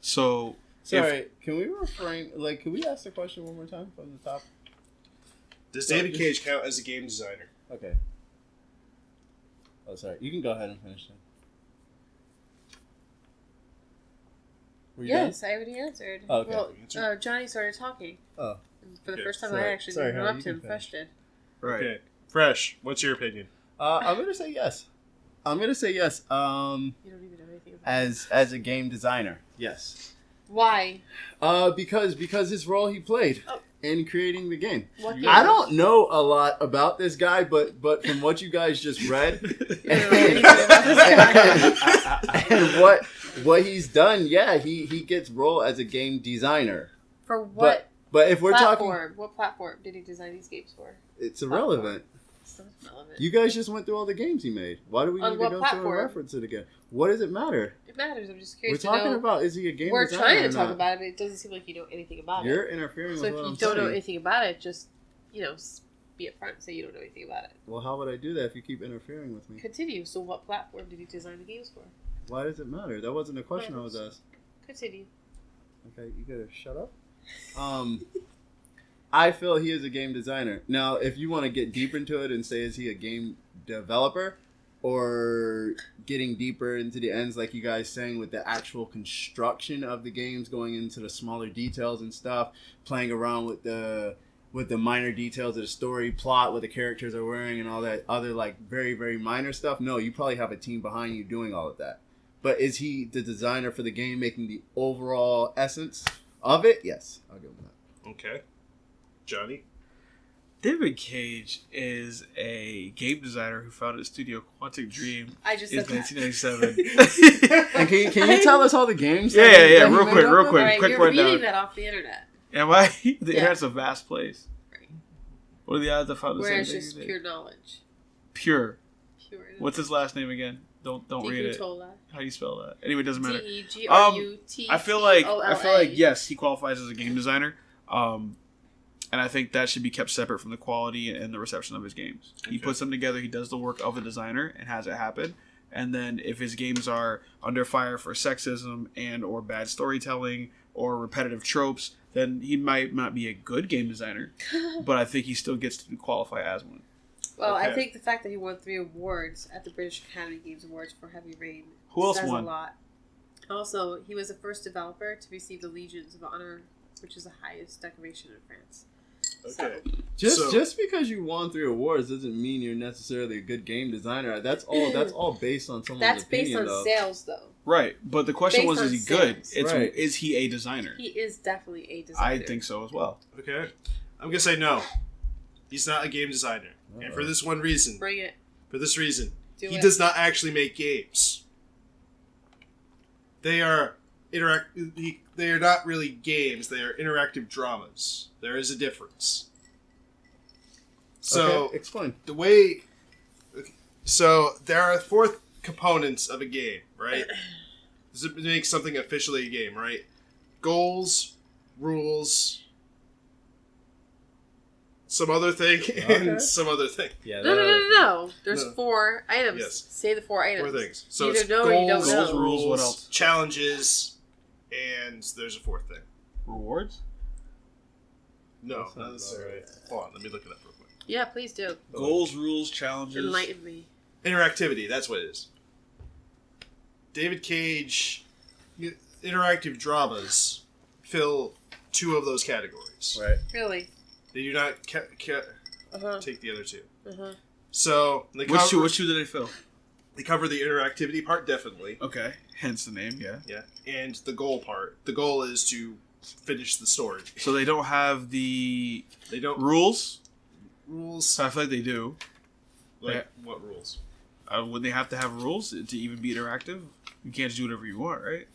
So Sorry, can we refrain? Like, can we ask the question one more time from the top? does David Cage count as a game designer? Okay. Oh, sorry. You can go ahead and finish it. Were you Yes, I already answered. Oh, okay. Well, Johnny started talking. Oh. And for the Okay. first time, Sorry. I actually Sorry, didn't Hannah, interrupt you him. can Fresh did. right. Okay. Fresh, what's your opinion? I'm gonna say yes. I'm gonna say yes. You don't even know anything about As a game designer, yes. Why? Because his role he played Oh. in creating the game. What game? I don't know a lot about this guy, but from what you guys just read You don't know anything about this guy. and what he's done, yeah, he gets role as a game designer. For what But if we're platform? talking, What platform did he design these games for? it's irrelevant. It's not relevant. You guys just went through all the games he made. Why do we On need to what go through platform? and reference it again? What does it matter? It matters. I'm just We're curious to talking know. about, is he a game We're designer trying or to talk not? about it, but it doesn't seem like you know anything about You're it. interfering So with if what you I'm don't know saying. anything about it, just be upfront and say you don't know anything about it. Well, how would I do that if you keep interfering with me? Continue. So what platform did he design the games for? Why does it matter? That wasn't a question I was asked. Continue. Okay, you gotta shut up. I feel he is a game designer. Now, if you want to get deeper into it and say, is he a game developer, or getting deeper into the ends, like you guys saying, with the actual construction of the games, going into the smaller details and stuff, playing around with the minor details of the story, plot, what the characters are wearing, and all that other like very, very minor stuff. No, you probably have a team behind you doing all of that. But is he the designer for the game, making the overall essence of it? Yes, I'll give him that. Okay. Johnny? David Cage is a game designer who founded studio Quantic Dream I just in said that. 1997. And can you tell us all the games? Yeah, that he real made quick, up real with? quick. All right, quick you're rundown. reading that off the internet. Am I? The Yeah. internet's a vast place. Right. What are the odds I found the Whereas same just thing? pure knowledge. Pure. Pure. What's his last name again? Don't read it. Digutola. How do you spell that? Anyway, it doesn't matter. T-E-G-R-U-T-T-O-L-A. I feel like yes, he qualifies as a game designer, and I think that should be kept separate from the quality and the reception of his games. He Okay. puts them together. He does the work of a designer and has it happen. And then if his games are under fire for sexism and or bad storytelling or repetitive tropes, then he might not be a good game designer. But I think he still gets to qualify as one. Well, I Okay. think the fact that he won 3 awards at the British Academy Games Awards for Heavy Rain Who else says won? a lot. Also, he was the first developer to receive the Legions of Honor, which is the highest decoration in France. Okay. Just because you won 3 awards doesn't mean you're necessarily a good game designer. That's all based on someone's That's based opinion, on though. sales, though. Right, but the question Based was, on is he good? sales. It's Right. is he a designer? He is definitely a designer. I think so as well. Okay. I'm going to say no. He's not a game designer. And for this one reason. Bring it. For this reason. Do he it. does not actually make games. They are they are not really games. They are interactive dramas. There is a difference. So Okay, explain. the way, so there are 4 components of a game, right? This makes something officially a game, right? Goals, rules, some other thing, Okay. and some other thing. Yeah. No. There's No. 4 items. Yes. Say the 4 items. 4 things. So You it's either know or you don't goals, know. Rules, what else? Challenges, and there's a 4th thing. Rewards? No, That not sounds necessarily. about Hold on, let me look it up real quick. Yeah, please do. Goals, rules, challenges. Enlighten me. Interactivity, that's what it is. David Cage, interactive dramas fill 2 of those categories. Right. Really? They do not Uh-huh. take the other 2. Uh-huh. So they Which cover, two did they fill? they cover the interactivity part, definitely. Okay, hence the name. Yeah. Yeah. And the goal part. The goal is to finish the story. So they don't have the They don't... rules. Rules... I feel like they do. Like, Yeah. what rules? Would they have to have rules to even be interactive? You can't just do whatever you want, right?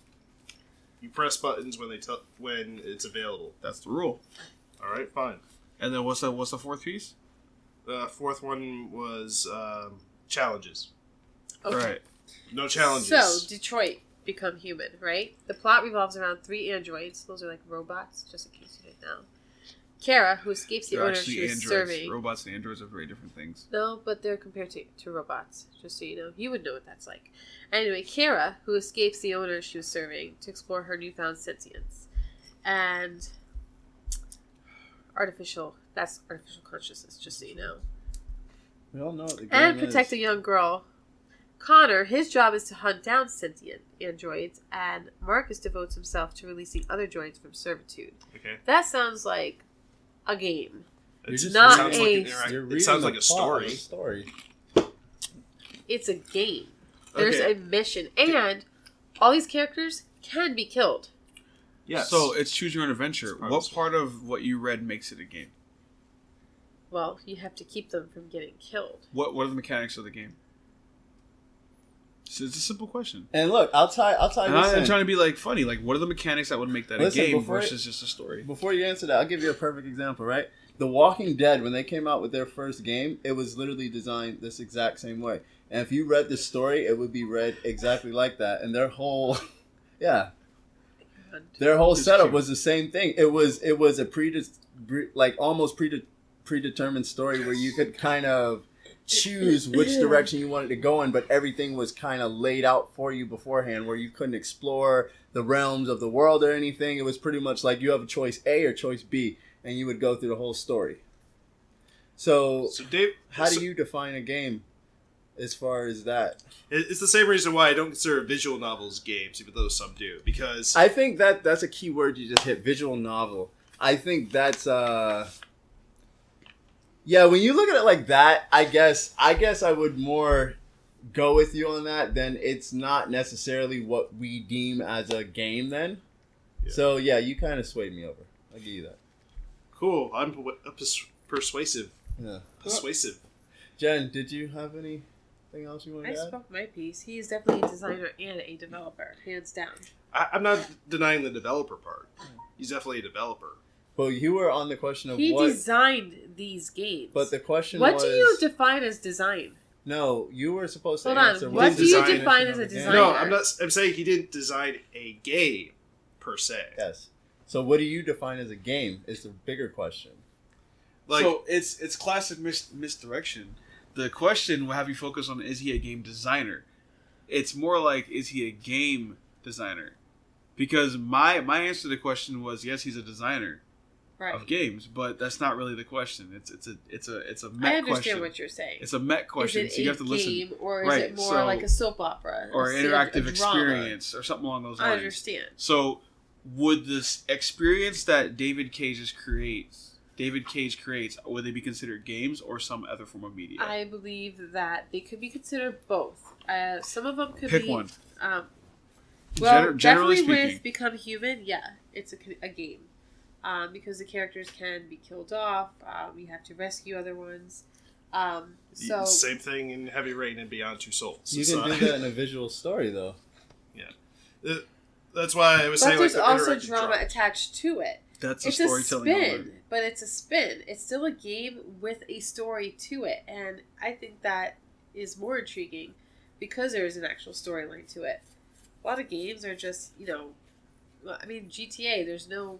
You press buttons when when it's available. That's the rule. All right, fine. And then what's the 4th piece? The 4th one was challenges. Okay. Right. No challenges. So, Detroit, become human, right? The plot revolves around 3 androids. Those are like robots, just in case you didn't know. Kara, who escapes the They're owner actually she was androids. serving. Robots and androids are very different things. No, but they're compared to robots, just so you know. You would know what that's like. Anyway, Kara, who escapes the owner she was serving to explore her newfound sentience. And that's artificial consciousness, just so you know. We all know what the game And protect a young girl. Connor, his job is to hunt down sentient androids, and Marcus devotes himself to releasing other droids from servitude. Okay. That sounds like a game. It not sounds a- like an interact- It sounds like a story. It's a game. There's Okay. a mission, and all these characters can be killed. Yes. So it's choose your own adventure. Part What of- part of what you read makes it a game? Well, you have to keep them from getting killed. What are the mechanics of the game? So it's a simple question. And look, I'll tie And this I'm in. trying to be like funny. Like, what are the mechanics that would make that Listen, a game before versus just a story? Before you answer that, I'll give you a perfect example, right? The Walking Dead, when they came out with their first game, it was literally designed this exact same way. And if you read the story, it would be read exactly like that. And their whole, yeah, their whole It's setup cute. was the same thing. It was a almost predetermined story where you could kind of choose which direction you wanted to go in, but everything was kind of laid out for you beforehand, where you couldn't explore the realms of the world or anything. It was pretty much like you have a choice A or choice B, and you would go through the whole story. So Dave, how do you define a game as far as that? It's the same reason why I don't consider visual novels games, even though some do, because I think that's a key word you just hit, visual novel. I think that's yeah, when you look at it like that, I guess I would more go with you on that. Then it's not necessarily what we deem as a game then. Yeah. So yeah, you kind of swayed me over. I'll give you that. cool. I'm persuasive. Yeah. Persuasive. Jen, did you have anything else you wanted I to add? spoke my piece. He is definitely a designer and a developer, hands down. I'm not denying the developer part. He's definitely a developer. Well, you were on the question of He what, designed these games. but the question what was, do you define as design? no, you were supposed to Hold on, answer. what do you the define definition as a of game? designer? No, I'm not. I'm saying he didn't design a game per se. Yes. So what do you define as a game is the bigger question. Like, so it's classic misdirection. The question will have you focus on, is he a game designer? It's more like, is he a game designer? Because my answer to the question was, yes, he's a designer Right. of games, but that's not really the question. It's a I mech understand question. what you're saying. It's a mech question, Is it so you a have to listen. game or is Right, it more so- like a soap opera? Or a an interactive a drama? experience or something along those lines. I understand. So would this experience that David Cage creates, would they be considered games or some other form of media? I believe that they could be considered both. Some of them could Pick be. one. Well, Generally definitely speaking. with Become Human, yeah, it's a game. Because the characters can be killed off. You have to rescue other ones. So same thing in Heavy Rain and Beyond Two Souls. You can do that in a visual story, though. That's why I was but saying, there's like, the also interactive drama attached to it. That's a It's a storytelling spin, element. but it's a spin. It's still a game with a story to it, and I think that is more intriguing because there is an actual storyline to it. A lot of games are just, I mean, GTA. There's no.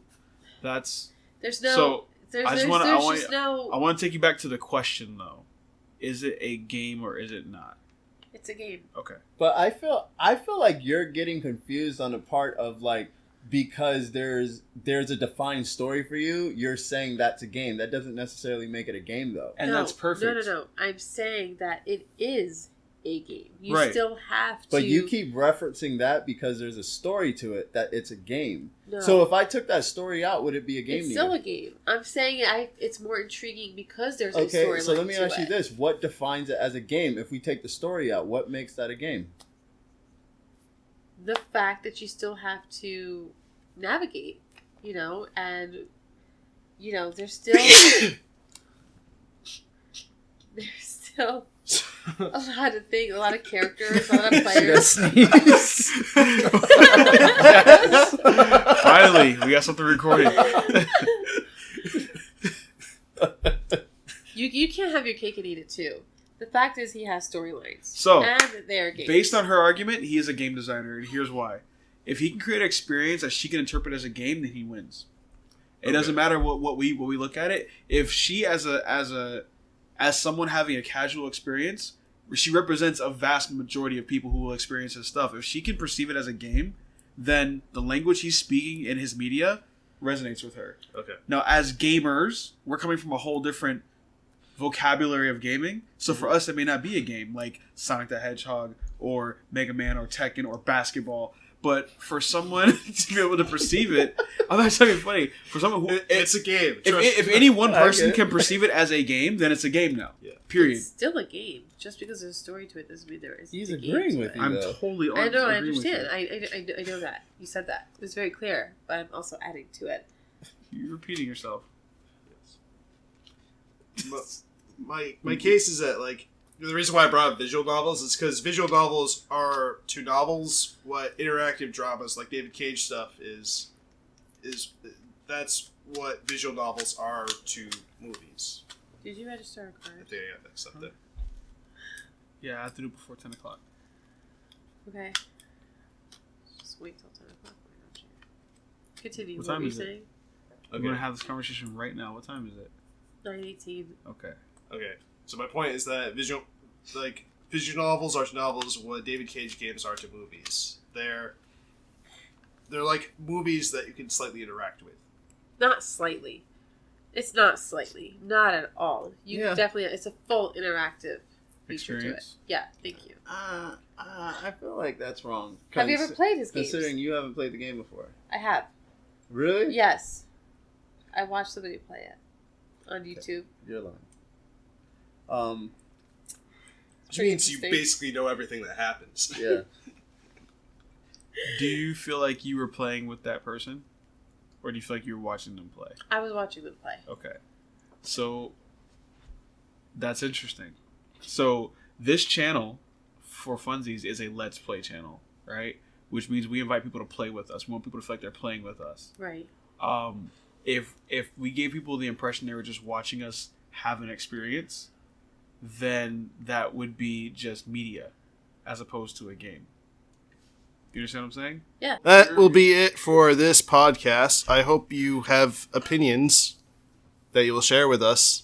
So I just want no. to take you back to the question though. Is it a game or is it not? It's a game. Okay. But I feel like you're getting confused on the part of like, because there's a defined story for you, you're saying that's a game. That doesn't necessarily make it a game though. And that's perfect. No. I'm saying that it is a game. You Right. still have to. But you keep referencing that because there's a story to it that it's a game. No. So if I took that story out, would it be a game? It's to still you? a game. I'm saying it's more intriguing because there's a Okay, storyline. so let me to ask you it. this: what defines it as a game? If we take the story out, what makes that a game? The fact that you still have to navigate, and there's still a lot of things, a lot of characters, a lot of players. Finally, we got something recorded. You can't have your cake and eat it too. The fact is, he has storylines. So, and they're games. based on her argument, he is a game designer, and here's why. If he can create an experience that she can interpret as a game, then he wins. It doesn't matter what we look at it. If she as someone having a casual experience, she represents a vast majority of people who will experience his stuff. If she can perceive it as a game, then the language he's speaking in his media resonates with her. Okay. Now, as gamers, we're coming from a whole different vocabulary of gaming. So for us, it may not be a game like Sonic the Hedgehog or Mega Man or Tekken or basketball. But for someone to be able to perceive it, I'm not saying funny. For someone who it's a game. If any one person can perceive it as a game, then it's a game now. Yeah. Period. It's still a game. Just because there's a story to it doesn't mean there is. He's a agreeing game with to you. it. I'm though. totally. I know. I agreeing with understand. I know that. You said that. It was very clear. But I'm also adding to it. You're repeating yourself. My case is that, like, the reason why I brought up visual novels is because visual novels are to novels what interactive dramas like David Cage stuff is that's what visual novels are to movies. Did you register a I card? think I got that stuff there. Yeah, I have to do it before 10 o'clock. Okay. Just wait till 10 o'clock. Continue. What What time were you is it? saying? We're going to have this conversation right now. What time is it? 9:18. Okay. Okay. So my point is that visual novels are to novels what David Cage games are to movies. They're like movies that you can slightly interact with. Not slightly. It's not slightly. Not at all. You Yeah. definitely. It's a full interactive feature to it. Experience. Yeah. Thank you. I feel like that's wrong. Have you ever played his games? Considering you haven't played the game before. I have. Really? Yes. I watched somebody play it on YouTube. You're lying. Which means you basically know everything that happens. Yeah. Do you feel like you were playing with that person? Or do you feel like you were watching them play? I was watching them play. Okay. So, that's interesting. So, this channel, 4funzees, is a Let's Play channel, right? Which means we invite people to play with us. We want people to feel like they're playing with us. Right. If we gave people the impression they were just watching us have an experience, then that would be just media as opposed to a game. You understand what I'm saying? Yeah. That will be it for this podcast. I hope you have opinions that you will share with us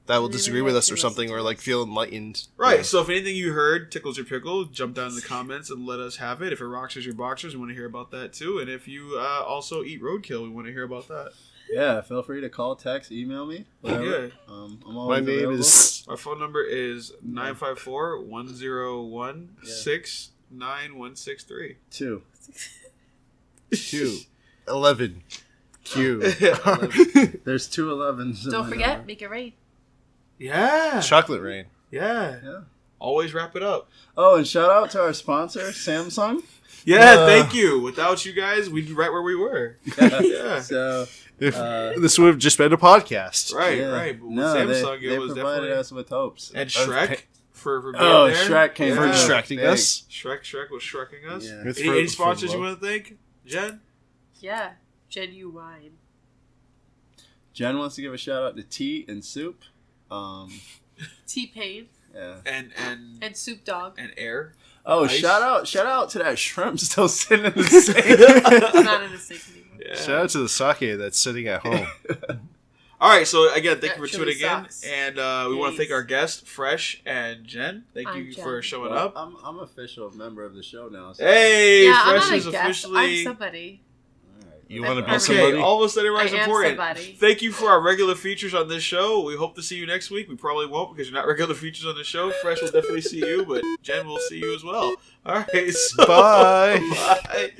that will disagree with us or something, or like feel enlightened. Right. Yeah. So if anything you heard tickles your pickle, jump down in the comments and let us have it. If it rocksters your boxers, we want to hear about that too. And if you also eat roadkill, we want to hear about that. Yeah, feel free to call, text, email me. Whatever. Yeah. I'm My always name available. is Our phone number is 954-101-69163. 2. 11. Q. There's 2 11s. Don't forget, make it rain. Yeah. Chocolate rain. Yeah. Yeah. Always wrap it up. Oh, and shout out to our sponsor, Samsung. Yeah, thank you. Without you guys, we'd be right where we were. Yeah. So, If this would have just been a podcast. Right, yeah. right. But with No, Samsung, they it was provided definitely... us with hopes. And Shrek for being Oh, there. Shrek came For Yeah. distracting Big. us. Shrek was shrekking us. Yeah. It's Any for sponsors you love. want to thank? Jen? Yeah. Genuine. Jen wants to give a shout out to Tea and Soup. T-Pain Yeah. and Soup Dog. and Air. Oh, Nice. shout out to that shrimp still sitting in the sink. Not in the sink anymore. Yeah. Shout out to the sake that's sitting at home. All right, so again, thank That you for chili tuning in, sucks. and we want to thank Yes. our guests, Fresh and Jen. Thank I'm you Jen. for showing Well, up. I'm official member of the show now. So. Hey, Yeah, I'm Fresh not is a guest. officially. I'm somebody. All right. You want to be Okay, Okay, somebody? all of a sudden, I everybody's am important. somebody. Thank you for our regular features on this show. We hope to see you next week. We probably won't because you're not regular features on the show. Fresh will definitely see you, but Jen will see you as well. All right, so Bye. Bye.